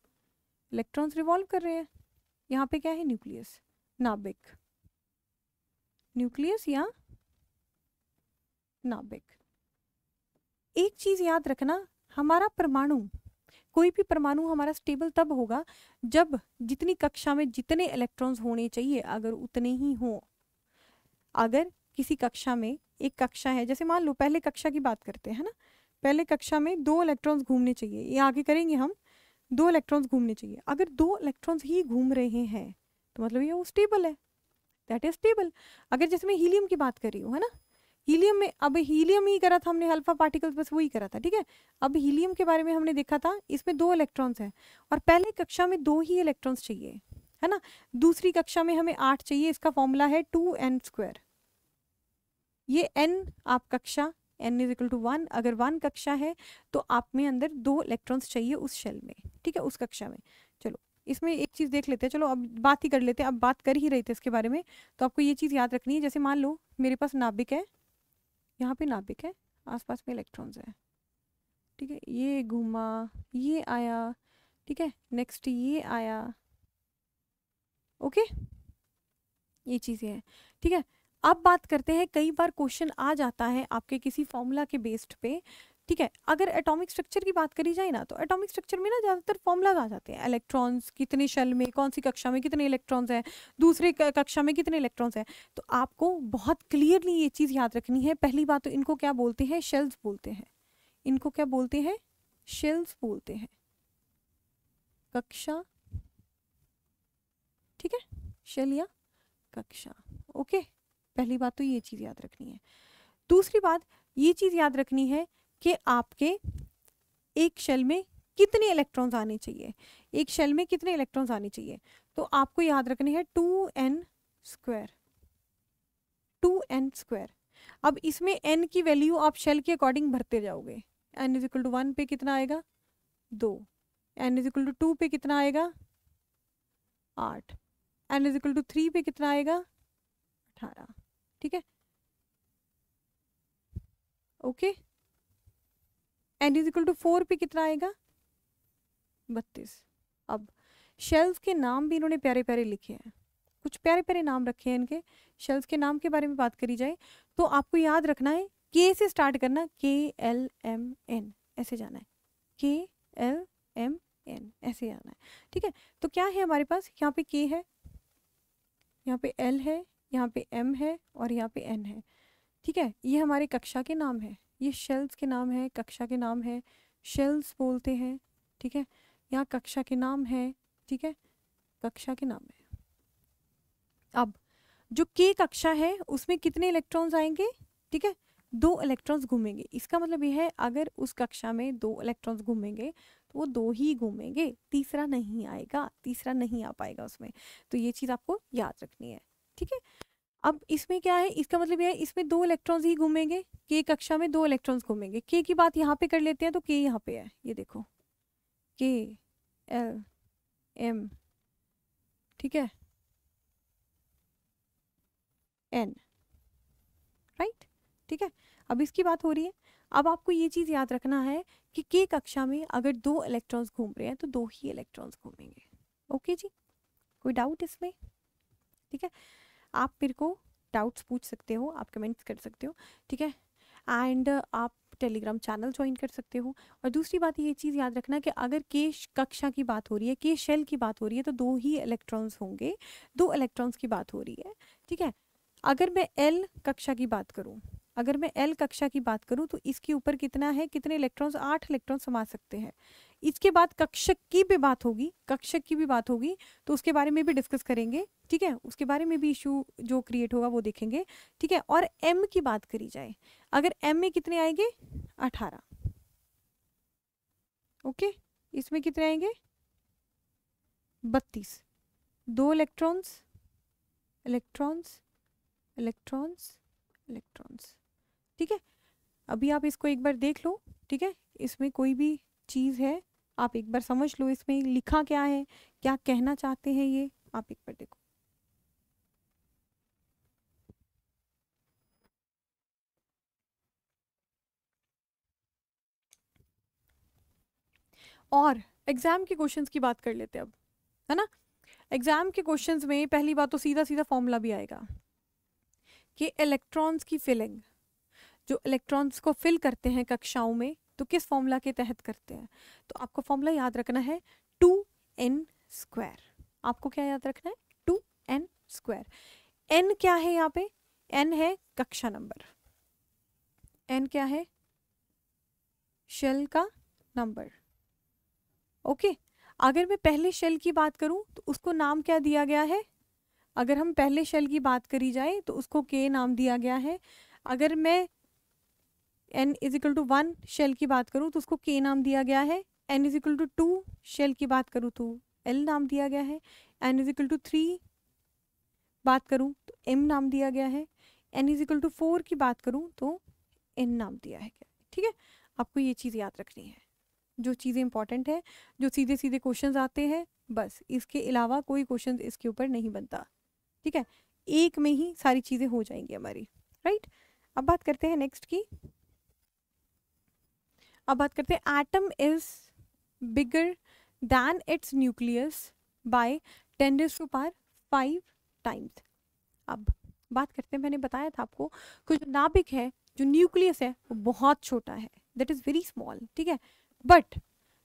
इलेक्ट्रॉन्स रिवॉल्व कर रहे हैं, यहाँ पे क्या है, न्यूक्लियस, नाभिक, न्यूक्लियस या नाभिक। एक चीज याद रखना, हमारा परमाणु, कोई भी परमाणु हमारा स्टेबल तब होगा जब जितनी कक्षा में जितने इलेक्ट्रॉन्स होने चाहिए अगर उतने ही हो। अगर किसी कक्षा में, एक कक्षा है, जैसे मान लो पहले कक्षा की बात करते हैं ना, पहले कक्षा में 2 इलेक्ट्रॉन्स घूमने चाहिए, ये आगे करेंगे हम, 2 इलेक्ट्रॉन्स घूमने चाहिए, अगर 2 इलेक्ट्रॉन्स ही घूम रहे हैं तो मतलब ये वो स्टेबल है, दैट इज स्टेबल। अगर जैसे मैं हीलियम की बात कर रही हूँ, है ना, हीलियम में, अब हीलियम ही करा था हमने, अल्फा पार्टिकल्स बस वही करा था, ठीक है। अब हीलियम के बारे में हमने देखा था, इसमें 2 इलेक्ट्रॉन्स हैं और पहले कक्षा में 2 ही इलेक्ट्रॉन्स चाहिए, है ना, दूसरी कक्षा में हमें 8 चाहिए, इसका फॉर्मूला है 2n²। ये n आप कक्षा, n = 1, अगर 1 कक्षा है तो आप में अंदर 2 इलेक्ट्रॉन्स चाहिए उस शेल में, ठीक है, उस कक्षा में। चलो इसमें एक चीज़ देख लेते हैं, चलो अब बात ही कर लेते हैं, अब बात कर ही रहे थे इसके बारे में, तो आपको ये चीज़ याद रखनी है, जैसे मान लो मेरे पास नाभिक है, यहाँ पे नाभिक है, आसपास में इलेक्ट्रॉन्स है, ठीक है, ये घूमा, ये आया, ठीक है, नेक्स्ट ये आया, ओके, ये चीज़ें हैं, ठीक है। अब बात करते हैं, कई बार क्वेश्चन आ जाता है आपके किसी फॉर्मूला के बेस्ड पे, ठीक है, अगर एटॉमिक स्ट्रक्चर की बात करी जाए ना, तो एटॉमिक स्ट्रक्चर में ना ज़्यादातर फॉर्मूलाज आ जाते हैं, इलेक्ट्रॉन्स कितने शेल में, कौन सी कक्षा में कितने इलेक्ट्रॉन्स हैं, दूसरे कक्षा में कितने इलेक्ट्रॉन्स हैं, तो आपको बहुत क्लियरली ये चीज़ याद रखनी है। पहली बात तो इनको क्या बोलते हैं, शेल्स बोलते हैं, इनको क्या बोलते हैं, शेल्स बोलते हैं, कक्षा, ठीक है, शेल या कक्षा, ओके, पहली बात तो ये चीज़ याद रखनी है। दूसरी बात ये चीज़ याद रखनी है कि आपके एक शेल में कितने इलेक्ट्रॉन्स आने चाहिए, एक शेल में कितने इलेक्ट्रॉन्स आने चाहिए, तो आपको याद रखने हैं 2n², 2n²। अब इसमें n की वैल्यू आप शेल के अकॉर्डिंग भरते जाओगे, n = 1 पे कितना आएगा, 2, n = 2 पे कितना आएगा, 8, n = 3 पे कितना आएगा, 18, ठीक है, ओके, n = 4 पे कितना आएगा, 32। अब शेल्स के नाम भी इन्होंने प्यारे प्यारे लिखे हैं, कुछ प्यारे प्यारे नाम रखे हैं इनके, शेल्स के नाम के बारे में बात करी जाए तो आपको याद रखना है, के से स्टार्ट करना, KLMN ऐसे जाना है, KLMN ऐसे जाना है, ठीक है। तो क्या है हमारे पास, यहाँ पे K है, यहाँ पे L है, यहाँ पे M है और यहाँ पे N है, ठीक है, ये हमारे कक्षा के नाम है, ये शेल्स के नाम है, कक्षा के नाम है, शेल्स बोलते हैं, ठीक है, यहाँ कक्षा के नाम है, ठीक है, कक्षा के नाम है। अब जो K कक्षा है उसमें कितने इलेक्ट्रॉन्स आएंगे, ठीक है, 2 इलेक्ट्रॉन्स घूमेंगे, इसका मतलब ये है अगर उस कक्षा में 2 इलेक्ट्रॉन्स घूमेंगे तो वो 2 ही घूमेंगे, तीसरा नहीं आएगा, तीसरा नहीं आ पाएगा उसमें, तो ये चीज़ आपको याद रखनी है, ठीक है। अब इसमें क्या है, इसका मतलब यह है इसमें 2 इलेक्ट्रॉन्स ही घूमेंगे, K कक्षा में 2 इलेक्ट्रॉन्स घूमेंगे, K की बात यहाँ पे कर लेते हैं, तो K यहाँ पे है, ये देखो KLM, ठीक है, N, राइट, ठीक है। अब इसकी बात हो रही है, अब आपको ये चीज़ याद रखना है कि K कक्षा में अगर 2 इलेक्ट्रॉन्स घूम रहे हैं तो 2 ही इलेक्ट्रॉन्स घूमेंगे, ओके जी, कोई डाउट इसमें, ठीक है, आप मेरे को डाउट्स पूछ सकते हो, आप कमेंट्स कर सकते हो, ठीक है, एंड आप टेलीग्राम चैनल ज्वाइन कर सकते हो। और दूसरी बात ये चीज़ याद रखना कि अगर K कक्षा की बात हो रही है, K शेल की बात हो रही है, तो 2 ही इलेक्ट्रॉन्स होंगे, 2 इलेक्ट्रॉन्स की बात हो रही है, ठीक है। अगर मैं एल कक्षा की बात करूं, अगर मैं एल कक्षा की बात करूं तो इसके ऊपर कितना है, कितने इलेक्ट्रॉन्स, 8 इलेक्ट्रॉन समा सकते हैं। इसके बाद कक्षक की भी बात होगी, कक्षक की भी बात होगी, तो उसके बारे में भी डिस्कस करेंगे, ठीक है, उसके बारे में भी इशू जो क्रिएट होगा वो देखेंगे, ठीक है। और एम की बात करी जाए, अगर एम में कितने आएंगे, 18, ओके, इसमें कितने आएंगे, 32, 2 इलेक्ट्रॉन्स, इलेक्ट्रॉन्स, इलेक्ट्रॉन्स, इलेक्ट्रॉन्स, ठीक है। अभी आप इसको एक बार देख लो, ठीक है, इसमें कोई भी चीज़ है आप एक बार समझ लो, इसमें लिखा क्या है, क्या कहना चाहते हैं ये, आप एक बार देखो। और एग्जाम के क्वेश्चंस की बात कर लेते हैं अब, है ना। एग्जाम के क्वेश्चंस में पहली बात तो सीधा सीधा फॉर्मूला भी आएगा कि इलेक्ट्रॉन्स की फिलिंग, जो इलेक्ट्रॉन्स को फिल करते हैं कक्षाओं में तो किस फॉर्मूला के तहत करते हैं। तो आपको फॉर्मूला याद रखना है 2n²। आपको क्या याद रखना है, 2n²। n क्या है यहाँ पे, n है कक्षा नंबर, n क्या है, शेल का नंबर, ओके। अगर मैं पहले शेल की बात करूं तो उसको नाम क्या दिया गया है, अगर हम पहले शेल की बात करी जाए तो उसको के नाम दिया गया है। अगर मैं n इजिकल टू 1 शेल की बात करूं तो उसको के नाम दिया गया है। n इजिकल टू 2 शेल की बात करूं तो l नाम दिया गया है। n इजिकल टू 3 बात करूं तो m नाम दिया गया है। n इजिकल टू 4 की बात करूं तो n नाम दिया है, ठीक है। आपको ये चीज़ याद रखनी है, जो चीज़ें इंपॉर्टेंट है, जो सीधे सीधे क्वेश्चंस आते हैं, बस इसके अलावा कोई क्वेश्चन इसके ऊपर नहीं बनता, ठीक है। एक में ही सारी चीज़ें हो जाएंगी हमारी, राइट। अब बात करते हैं नेक्स्ट की, अब बात करते हैं atom is bigger than it's nucleus bye 10⁵ times. अब बात करते हैं, मैंने बताया था आपको कि जो नाभिक है, जो न्यूक्लियस है वो बहुत छोटा है, दैट इज वेरी स्मॉल, ठीक है। बट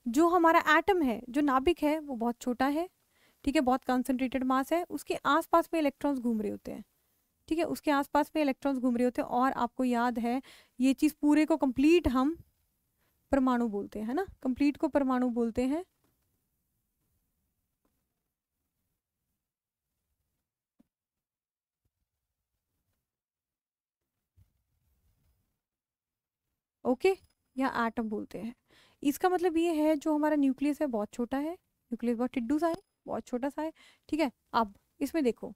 जो हमारा एटम है, जो नाभिक है वो बहुत छोटा है, ठीक है, बहुत कंसंट्रेटेड मास है, उसके आसपास में इलेक्ट्रॉन्स घूम रहे होते हैं, ठीक है, उसके आसपास में इलेक्ट्रॉन्स घूम रहे होते हैं। और आपको याद है ये चीज़ पूरे को कंप्लीट हम परमाणु बोलते हैं, है ना, कंप्लीट को परमाणु बोलते हैं। ओके, या एटम बोलते हैं। इसका मतलब ये है जो हमारा न्यूक्लियस है बहुत छोटा है, न्यूक्लियस बहुत टिड्डू सा है, बहुत छोटा सा है, ठीक है। अब इसमें देखो,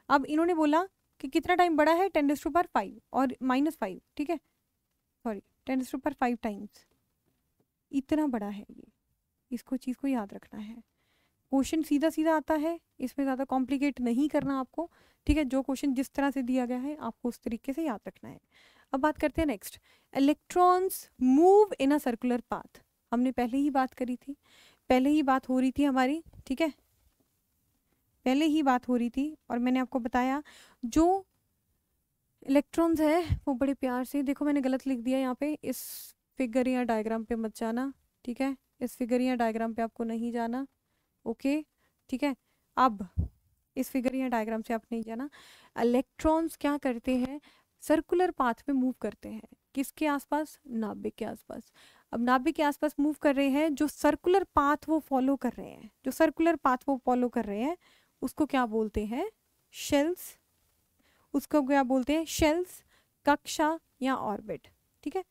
अब इन्होंने बोला कि कितना टाइम बड़ा है, 10⁵ और -5, ठीक है, सॉरी 10⁵ टाइम्स, इतना बड़ा है ये, इसको चीज़ को याद रखना है। क्वेश्चन सीधा सीधा आता है, इसमें ज़्यादा कॉम्प्लिकेट नहीं करना आपको, ठीक है। जो क्वेश्चन जिस तरह से दिया गया है आपको उस तरीके से याद रखना है। अब बात करते हैं next, electrons move in a circular path. हमने पहले ही बात करी थी, पहले ही बात हो रही थी हमारी, ठीक है, पहले ही बात हो रही थी। और मैंने आपको बताया जो इलेक्ट्रॉन्स है वो बड़े प्यार से, देखो मैंने गलत लिख दिया यहाँ पे, इस फिगर या डायग्राम पे मत जाना, ठीक है, इस फिगर या डायग्राम पे आपको नहीं जाना, ओके, ठीक है। अब इस फिगर या डायग्राम से आप नहीं जाना। इलेक्ट्रॉन्स क्या करते हैं, सर्कुलर पाथ में मूव करते हैं, किसके आसपास, नाभिक के आसपास। अब नाभिक के आसपास मूव कर रहे हैं, जो सर्कुलर पाथ वो फॉलो कर रहे हैं, जो सर्कुलर पाथ वो फॉलो कर रहे हैं उसको क्या बोलते हैं, शेल्स, उसको क्या बोलते हैं, शेल्स, कक्षा या ऑर्बिट, ठीक है,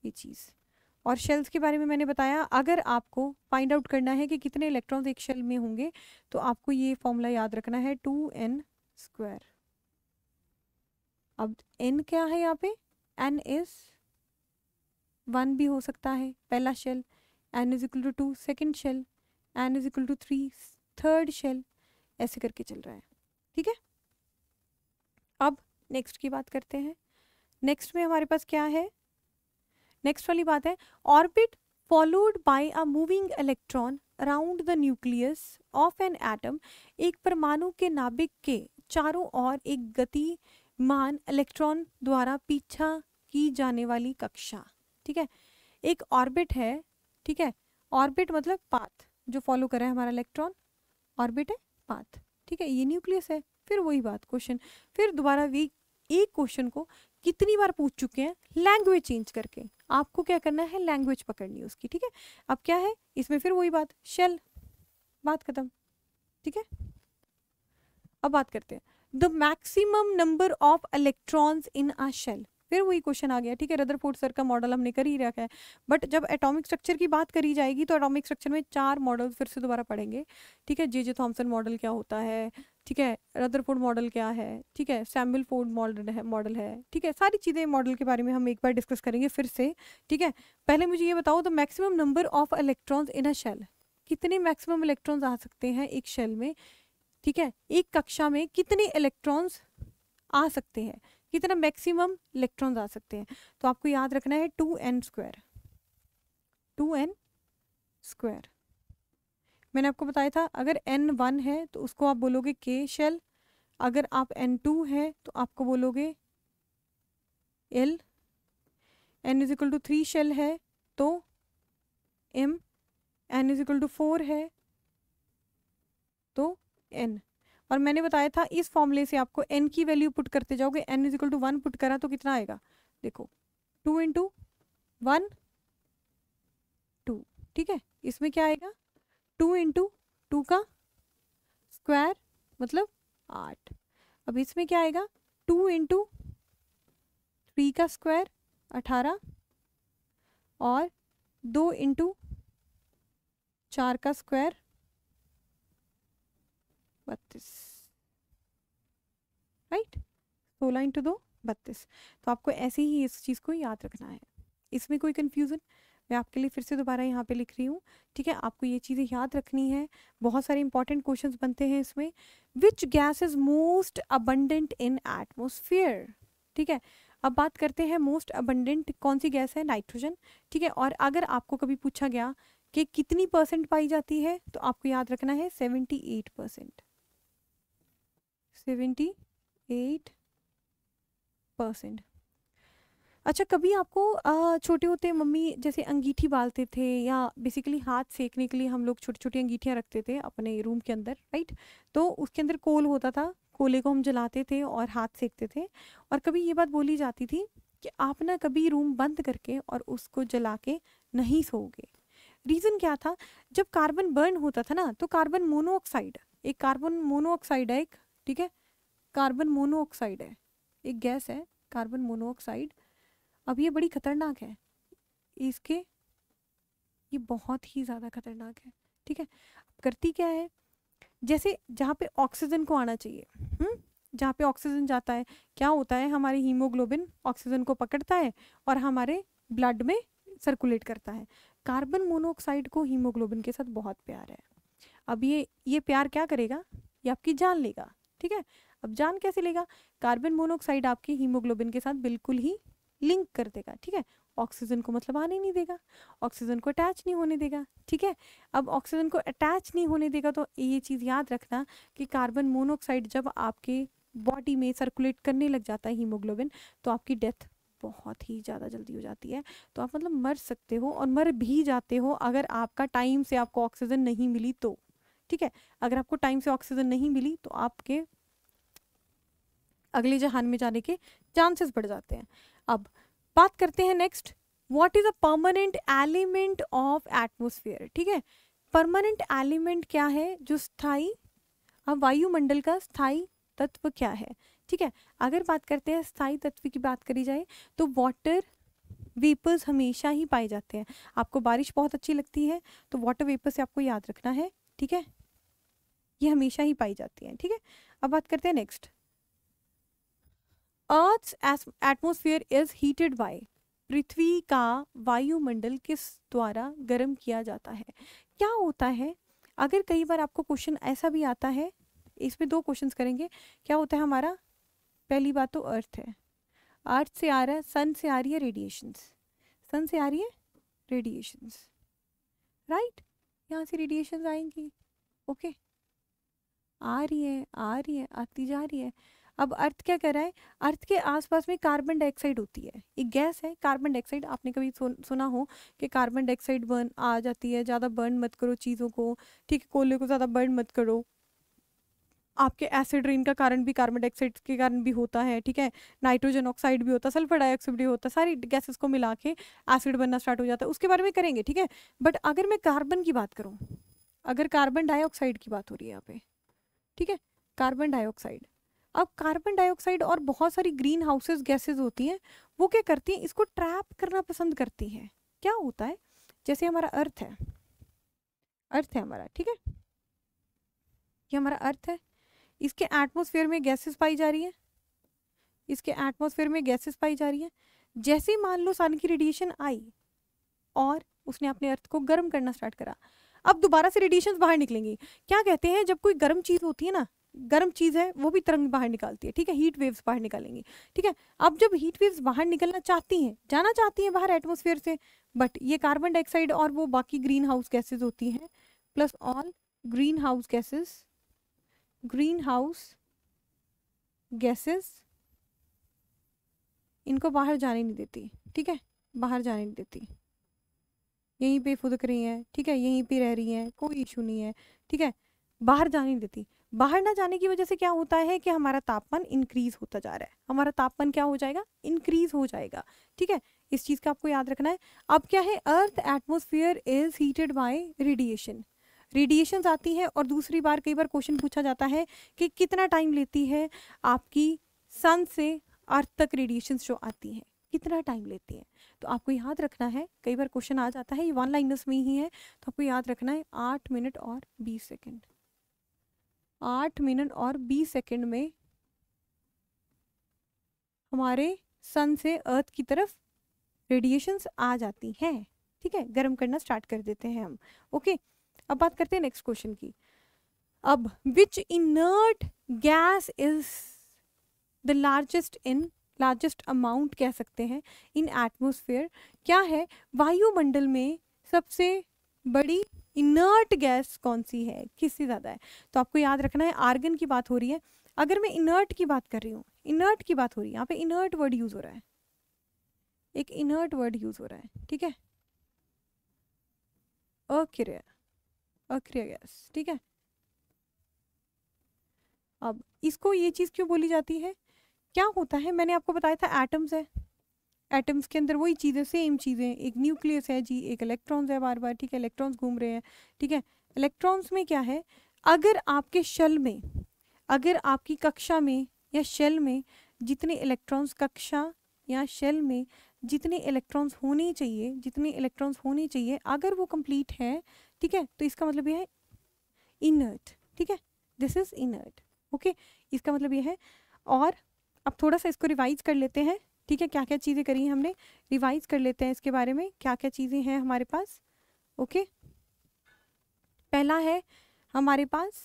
ये चीज़। और शेल्स के बारे में मैंने बताया, अगर आपको फाइंड आउट करना है कि कितने इलेक्ट्रॉन्स एक शेल में होंगे तो आपको ये फॉर्मूला याद रखना है 2n²। अब n क्या है यहाँ पे, n इज 1 भी हो सकता है पहला shell, n is equal to 2 second shell, n is equal to 3 third shell, ऐसे करके चल रहा है, ठीक है। अब नेक्स्ट की बात करते हैं, नेक्स्ट में हमारे पास क्या है, नेक्स्ट वाली बात है orbit followed bye a moving electron around the nucleus of an atom. एक परमाणु के नाभिक के चारों ओर एक गतिमान इलेक्ट्रॉन द्वारा पीछा की जाने वाली कक्षा, ठीक है, एक ऑर्बिट है, ठीक है। ऑर्बिट मतलब पाथ, जो फॉलो कर रहा है हमारा इलेक्ट्रॉन, ऑर्बिट है पाथ, ठीक है, ये न्यूक्लियस है। फिर वही बात क्वेश्चन, फिर दोबारा भी एक क्वेश्चन को कितनी बार पूछ चुके हैं लैंग्वेज चेंज करके, आपको क्या करना है, लैंग्वेज पकड़नी है उसकी, ठीक है। अब क्या है इसमें, फिर वही बात, शेल, बात खत्म, ठीक है। अब बात करते हैं the maximum number of electrons in a shell, फिर वही क्वेश्चन आ गया, ठीक है। रदरफोर्ड सर का मॉडल हमने कर ही रखा है, बट जब एटॉमिक स्ट्रक्चर की बात करी जाएगी तो एटॉमिक स्ट्रक्चर में 4 मॉडल फिर से दोबारा पढ़ेंगे, ठीक है। जे थॉमसन मॉडल क्या होता है, ठीक है, रदरफोर्ड मॉडल क्या है, ठीक है, सैमुअल फोर्ड मॉडल है, ठीक है। सारी चीज़ें मॉडल के बारे में हम एक बार डिस्कस करेंगे फिर से, ठीक है। पहले मुझे ये बताओ, the maximum number of electrons in a shell, कितने मैक्सिमम इलेक्ट्रॉन्स आ सकते हैं एक शेल में, ठीक है। एक कक्षा में कितने इलेक्ट्रॉन्स आ सकते हैं, कितना मैक्सिमम इलेक्ट्रॉन्स आ सकते हैं, तो आपको याद रखना है 2n², 2n²। मैंने आपको बताया था अगर n1 है तो उसको आप बोलोगे k शेल, अगर आप n2 है तो आपको बोलोगे l, n=3 शेल है तो m, n=4 है तो n। और मैंने बताया था इस फॉर्मूले से आपको n की वैल्यू पुट करते जाओगे, n=1 पुट करा तो कितना आएगा, देखो 2 × 1 2, ठीक है। इसमें क्या आएगा 2 × 2 का स्क्वायर मतलब 8। अब इसमें क्या आएगा 2 × 3 का स्क्वायर 18 और 2 × 4 का स्क्वायर 32, राइट, 16 × 2 32। तो आपको ऐसे ही इस चीज़ को याद रखना है, इसमें कोई कंफ्यूजन, मैं आपके लिए फिर से दोबारा यहाँ पे लिख रही हूँ, ठीक है। आपको ये चीज़ें याद रखनी है, बहुत सारे इंपॉर्टेंट क्वेश्चंस बनते हैं इसमें। Which gas is most abundant in atmosphere, ठीक है। अब बात करते हैं मोस्ट अबंडेंट कौन सी गैस है, नाइट्रोजन, ठीक है। और अगर आपको कभी पूछा गया कि कितनी % पाई जाती है तो आपको याद रखना है 78%, 78%। अच्छा, कभी आपको छोटे होते मम्मी जैसे अंगीठी बालते थे, या बेसिकली हाथ सेकने के लिए हम लोग छोटी छोटी अंगीठियाँ रखते थे अपने रूम के अंदर, राइट, तो उसके अंदर कोल होता था, कोले को हम जलाते थे और हाथ सेकते थे। और कभी ये बात बोली जाती थी कि आप ना कभी रूम बंद करके और उसको जला के नहीं सोओगे। रीज़न क्या था, जब कार्बन बर्न होता था ना तो कार्बन मोनोऑक्साइड, एक कार्बन मोनोऑक्साइड है एक, ठीक है, कार्बन मोनोऑक्साइड है, एक गैस है कार्बन मोनोऑक्साइड। अब ये बड़ी खतरनाक है, इसके ये बहुत ही ज़्यादा खतरनाक है, ठीक है। करती क्या है, जैसे जहाँ पे ऑक्सीजन को आना चाहिए, जहाँ पे ऑक्सीजन जाता है क्या होता है, हमारे हीमोग्लोबिन ऑक्सीजन को पकड़ता है और हमारे ब्लड में सर्कुलेट करता है। कार्बन मोनोऑक्साइड को हीमोग्लोबिन के साथ बहुत प्यार है। अब ये प्यार क्या करेगा, ये आपकी जान लेगा, ठीक है। अब जान कैसे लेगा, कार्बन मोनोऑक्साइड आपकी हीमोग्लोबिन के साथ बिल्कुल ही लिंक कर देगा, ठीक है। ऑक्सीजन को मतलब आने नहीं देगा, ऑक्सीजन को अटैच नहीं होने देगा, ठीक है। अब ऑक्सीजन को अटैच नहीं होने देगा तो ये चीज़ याद रखना कि कार्बन मोनोऑक्साइड जब आपके बॉडी में सर्कुलेट करने लग जाता है हीमोग्लोबिन, तो आपकी डेथ बहुत ही ज़्यादा जल्दी हो जाती है। तो आप मतलब मर सकते हो और मर भी जाते हो अगर आपका टाइम से आपको ऑक्सीजन नहीं मिली तो, ठीक है। अगर आपको टाइम से ऑक्सीजन नहीं मिली तो आपके अगले जहान में जाने के चांसेस बढ़ जाते हैं। अब बात करते हैं next, what is a permanent element of atmosphere, ठीक है। परमानेंट एलिमेंट क्या है, जो स्थायी, अब वायुमंडल का स्थायी तत्व क्या है, ठीक है। अगर बात करते हैं स्थायी तत्व की बात करी जाए तो वाटर वेपर्स हमेशा ही पाए जाते हैं। आपको बारिश बहुत अच्छी लगती है तो वाटर वेपर से आपको याद रखना है, ठीक है, ये हमेशा ही पाई जाती है, ठीक है। अब बात करते हैं next, earth's atmosphere is heated by, पृथ्वी का वायुमंडल किस द्वारा गर्म किया जाता है। क्या होता है, अगर कई बार आपको क्वेश्चन ऐसा भी आता है, इसमें 2 क्वेश्चंस करेंगे। क्या होता है हमारा, पहली बात तो अर्थ है, अर्थ से आ रहा है, सन से आ रही है रेडिएशंस, सन से आ रही है रेडिएशंस, राइट, यहाँ से रेडिएशंस आएंगी, ओके, आ रही है आती जा रही है। अब अर्थ क्या कर रहा है, अर्थ के आसपास में कार्बन डाइऑक्साइड होती है, एक गैस है कार्बन डाइऑक्साइड। आपने कभी सुना हो कि कार्बन डाइऑक्साइड बर्न आ जाती है, ज़्यादा बर्न मत करो चीज़ों को, ठीक है, कोयले को ज़्यादा बर्न मत करो, आपके एसिड रेन का कारण भी कार्बन डाइऑक्साइड के कारण भी होता है, ठीक है, नाइट्रोजन ऑक्साइड भी होता है, सल्फर डाइऑक्साइड भी होता है, सारी गैसेस को मिला के एसिड बनना स्टार्ट हो जाता है, उसके बारे में करेंगे, ठीक है। बट अगर मैं कार्बन की बात करूँ, अगर कार्बन डाइऑक्साइड की बात हो रही है यहाँ पे, ठीक है, कार्बन डाइऑक्साइड, अब कार्बन डाइऑक्साइड और बहुत सारी ग्रीन हाउसेस गैसेस होती हैं, वो क्या करती हैं, इसको ट्रैप करना पसंद करती हैं। क्या होता है, जैसे हमारा अर्थ है, अर्थ है हमारा, ठीक है, ये हमारा अर्थ है, इसके एटमॉस्फेयर में गैसेस पाई जा रही है, इसके एटमॉस्फेयर में गैसेस पाई जा रही है। जैसे मान लो सन की रेडिएशन आई और उसने अपने अर्थ को गर्म करना स्टार्ट करा, अब दोबारा से रेडिएशंस बाहर निकलेंगी। क्या कहते हैं, जब कोई गर्म चीज़ होती है ना, गर्म चीज़ है वो भी तरंग बाहर निकालती है, ठीक है, हीट वेव्स बाहर निकालेंगी, ठीक है। अब जब हीट वेव्स बाहर निकलना चाहती हैं, जाना चाहती हैं बाहर एटमॉस्फेयर से, बट ये कार्बन डाइऑक्साइड और वो बाकी ग्रीन हाउस गैसेज होती हैं, plus all green house gases, green house gases इनको बाहर जाने नहीं देती, ठीक है, बाहर जाने नहीं देती, यहीं पे फुदक रही हैं, ठीक है, यहीं पे रह रही हैं, कोई इशू नहीं है, ठीक है, बाहर जाने नहीं देती। बाहर ना जाने की वजह से क्या होता है कि हमारा तापमान इंक्रीज होता जा रहा है, हमारा तापमान क्या हो जाएगा, इंक्रीज हो जाएगा, ठीक है, इस चीज़ का आपको याद रखना है। अब क्या है, earth atmosphere is heated bye radiation, radiations आती है, और दूसरी बार कई बार क्वेश्चन पूछा जाता है कि कितना टाइम लेती है आपकी सन से अर्थ तक रेडिएशंस जो आती हैं, कितना टाइम लेती हैं। तो आपको याद रखना है, कई बार क्वेश्चन आ जाता है, ये वन लाइनर्स में ही है, तो आपको याद रखना है 8 मिनट और 20 सेकेंड, 8 मिनट और 20 सेकेंड में हमारे सन से अर्थ की तरफ रेडिएशंस आ जाती हैं, ठीक है, गर्म करना स्टार्ट कर देते हैं हम। ओके, अब बात करते हैं नेक्स्ट क्वेश्चन की। अब which inert gas is the largest amount कह सकते हैं इन एटमॉस्फेयर, क्या है वायुमंडल में सबसे बड़ी इनर्ट गैस कौन सी है, किससे ज़्यादा है। तो आपको याद रखना है, आर्गन की बात हो रही है। अगर मैं इनर्ट की बात कर रही हूँ, इनर्ट की बात हो रही है, यहाँ पे इनर्ट वर्ड यूज हो रहा है, एक इनर्ट वर्ड यूज हो रहा है, ठीक है, अक्रिय, अक्रिय गैस, ठीक है। अब इसको ये चीज़ क्यों बोली जाती है, क्या होता है, मैंने आपको बताया था एटम्स है, एटम्स के अंदर वही चीज़ें, सेम चीज़ें, एक न्यूक्लियस है जी, एक इलेक्ट्रॉन्स है बार बार, ठीक है, इलेक्ट्रॉन्स घूम रहे हैं, ठीक है। इलेक्ट्रॉन्स में क्या है, अगर आपके शेल में, अगर आपकी कक्षा में या शेल में जितने इलेक्ट्रॉन्स, कक्षा या शेल में जितने इलेक्ट्रॉन्स होने चाहिए, जितने इलेक्ट्रॉन्स होने चाहिए, अगर वो कंप्लीट है, ठीक है, तो इसका मतलब ये है इनर्ट, ठीक है, दिस इज इनर्ट। ओके, इसका मतलब ये है। और अब थोड़ा सा इसको रिवाइज कर लेते हैं, ठीक है, क्या क्या चीज़ें करी हैं हमने, रिवाइज कर लेते हैं इसके बारे में, क्या क्या चीज़ें हैं हमारे पास। ओके, पहला है हमारे पास,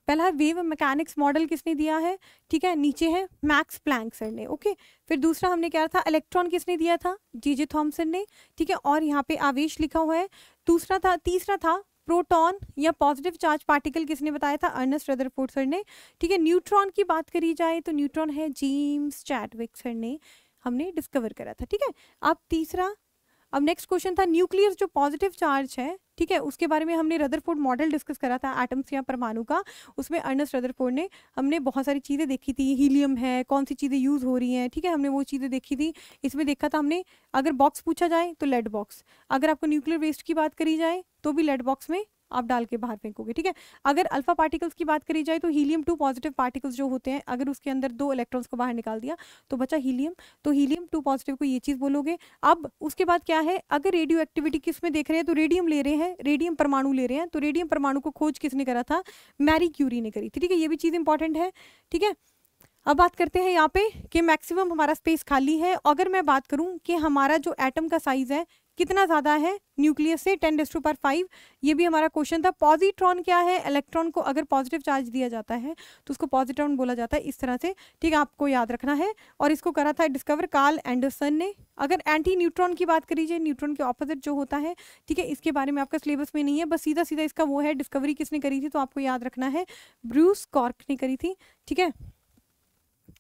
पहला है वेव मैकेनिक्स मॉडल, किसने दिया है, ठीक है, नीचे है मैक्स प्लैंक सर ने। ओके, फिर दूसरा हमने क्या था, इलेक्ट्रॉन किसने दिया था, जे थॉमसन ने, ठीक है, और यहाँ पे आवेश लिखा हुआ है। दूसरा था, तीसरा था प्रोटॉन या पॉजिटिव चार्ज पार्टिकल, किसने बताया था, अर्नेस्ट रदरफोर्ड सर ने, ठीक है। न्यूट्रॉन की बात करी जाए तो न्यूट्रॉन है जेम्स चैडविक सर ने, हमने डिस्कवर करा था, ठीक है। अब तीसरा, अब नेक्स्ट क्वेश्चन था न्यूक्लियस जो पॉजिटिव चार्ज है, ठीक है, उसके बारे में हमने रदरफोर्ड मॉडल डिस्कस करा था एटम्स या परमाणु का, उसमें अर्नेस्ट रदरफोर्ड ने, हमने बहुत सारी चीज़ें देखी थी, हीलियम है, कौन सी चीज़ें यूज़ हो रही हैं, ठीक है, हमने वो चीज़ें देखी थी। इसमें देखा था हमने, अगर बॉक्स पूछा जाए तो लेड बॉक्स, अगर आपको न्यूक्लियर वेस्ट की बात करी जाए तो भी लेड बॉक्स में आप डाल के बाहर फेंकोगे, ठीक है। अगर अल्फा पार्टिकल्स की बात करी जाए तो हीलियम 2 पॉजिटिव पार्टिकल्स जो होते हैं, अगर उसके अंदर 2 इलेक्ट्रॉन्स को बाहर निकाल दिया तो बचा हीलियम, तो हीलियम 2 पॉजिटिव को ये चीज़ बोलोगे। अब उसके बाद क्या है, अगर रेडियो एक्टिविटी किस में देख रहे हैं तो रेडियम ले रहे हैं, रेडियम परमाणु ले रहे हैं, तो रेडियम परमाणु को खोज किसने करा था, मैरी क्यूरी ने करी थी, ठीक है, ये भी चीज़ इंपॉर्टेंट है, ठीक है। अब बात करते हैं यहाँ पे कि मैक्सिमम हमारा स्पेस खाली है। अगर मैं बात करूँ कि हमारा जो एटम का साइज है कितना ज़्यादा है न्यूक्लियस से, 10⁵, ये भी हमारा क्वेश्चन था। पॉजिट्रॉन क्या है, इलेक्ट्रॉन को अगर पॉजिटिव चार्ज दिया जाता है तो उसको पॉजिट्रॉन बोला जाता है, इस तरह से, ठीक है, आपको याद रखना है। और इसको करा था डिस्कवर कार्ल एंडरसन ने। अगर एंटी न्यूट्रॉन की बात करी जाए, न्यूट्रॉन के ऑपोजिट जो होता है, ठीक है, इसके बारे में आपका सिलेबस में नहीं है, बस सीधा सीधा इसका वो है, डिस्कवरी किसने करी थी, तो आपको याद रखना है ब्रूस कॉर्क ने करी थी, ठीक है,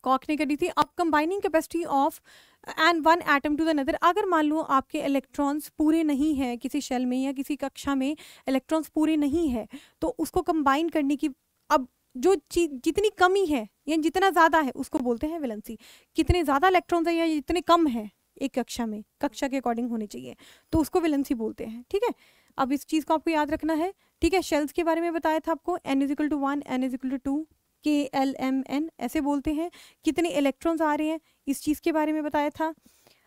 कॉर्क ने करी थी। अब combining capacity of and one atom to the another, अगर मान लो आपके इलेक्ट्रॉन्स पूरे नहीं है किसी शेल में या किसी कक्षा में इलेक्ट्रॉन्स पूरे नहीं है, तो उसको कंबाइन करने की, अब जो चीज जितनी कमी है या जितना ज़्यादा है उसको बोलते हैं वैलेंसी। कितने ज़्यादा इलेक्ट्रॉन्स है या जितने कम है एक कक्षा में, कक्षा के अकॉर्डिंग होने चाहिए, तो उसको वैलेंसी बोलते हैं। ठीक है, अब इस चीज़ को आपको याद रखना है। ठीक है, शेल्स के बारे में बताया था आपको, n=1, n=2, KLMN ऐसे बोलते हैं। कितने इलेक्ट्रॉन्स आ रहे हैं इस चीज़ के बारे में बताया था।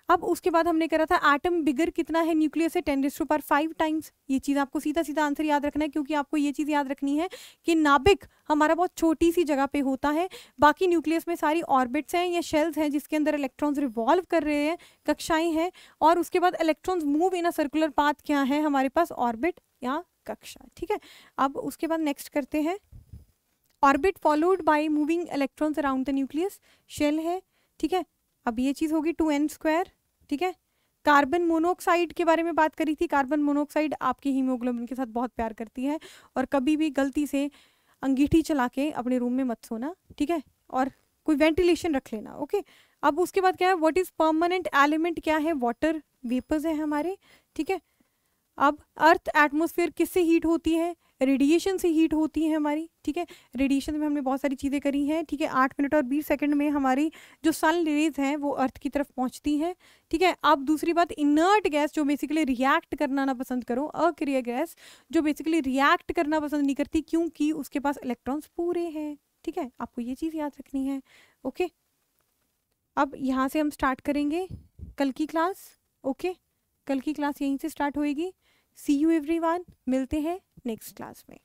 अब उसके बाद हमने करा था एटम बिगर कितना है न्यूक्लियस से, 10⁵ टाइम्स। ये चीज़ आपको सीधा सीधा आंसर याद रखना है, क्योंकि आपको ये चीज़ याद रखनी है कि नाभिक हमारा बहुत छोटी सी जगह पे होता है, बाकी न्यूक्लियस में सारी ऑर्बिट्स हैं या शेल्स हैं जिसके अंदर इलेक्ट्रॉन्स रिवॉल्व कर रहे हैं, कक्षाएं हैं, और उसके बाद electrons move in a circular path क्या है हमारे पास, ऑर्बिट या कक्षा। ठीक है, अब उसके बाद नेक्स्ट करते हैं, orbit followed by moving electrons around the nucleus, shell है। ठीक है, अब ये चीज़ होगी 2n²। ठीक है, कार्बन मोनोऑक्साइड के बारे में बात करी थी। कार्बन मोनोऑक्साइड आपके हीमोग्लोबिन के साथ बहुत प्यार करती है, और कभी भी गलती से अंगीठी चला के अपने रूम में मत सोना। ठीक है, और कोई वेंटिलेशन रख लेना। ओके, अब उसके बाद क्या है, व्हाट इज परमानेंट एलिमेंट, क्या है, वाटर वेपर्स है हमारे। ठीक है, अब अर्थ एटमॉस्फेयर किससे हीट होती है, रेडिएशन से हीट होती है हमारी। ठीक है, रेडिएशन में हमने बहुत सारी चीज़ें करी हैं। ठीक है, 8 मिनट और 20 सेकंड में हमारी जो सन रेज हैं वो अर्थ की तरफ पहुंचती हैं। ठीक है, अब दूसरी बात, इनर्ट गैस जो बेसिकली रिएक्ट करना ना पसंद करो, अक्रिय गैस जो बेसिकली रिएक्ट करना पसंद नहीं करती क्योंकि उसके पास इलेक्ट्रॉन्स पूरे हैं। ठीक है, आपको ये चीज़ याद रखनी है। ओके, अब यहाँ से हम स्टार्ट करेंगे कल की क्लास। ओके, कल की क्लास यहीं से स्टार्ट होएगी। सी यू एवरीवन, मिलते हैं नेक्स्ट क्लास में।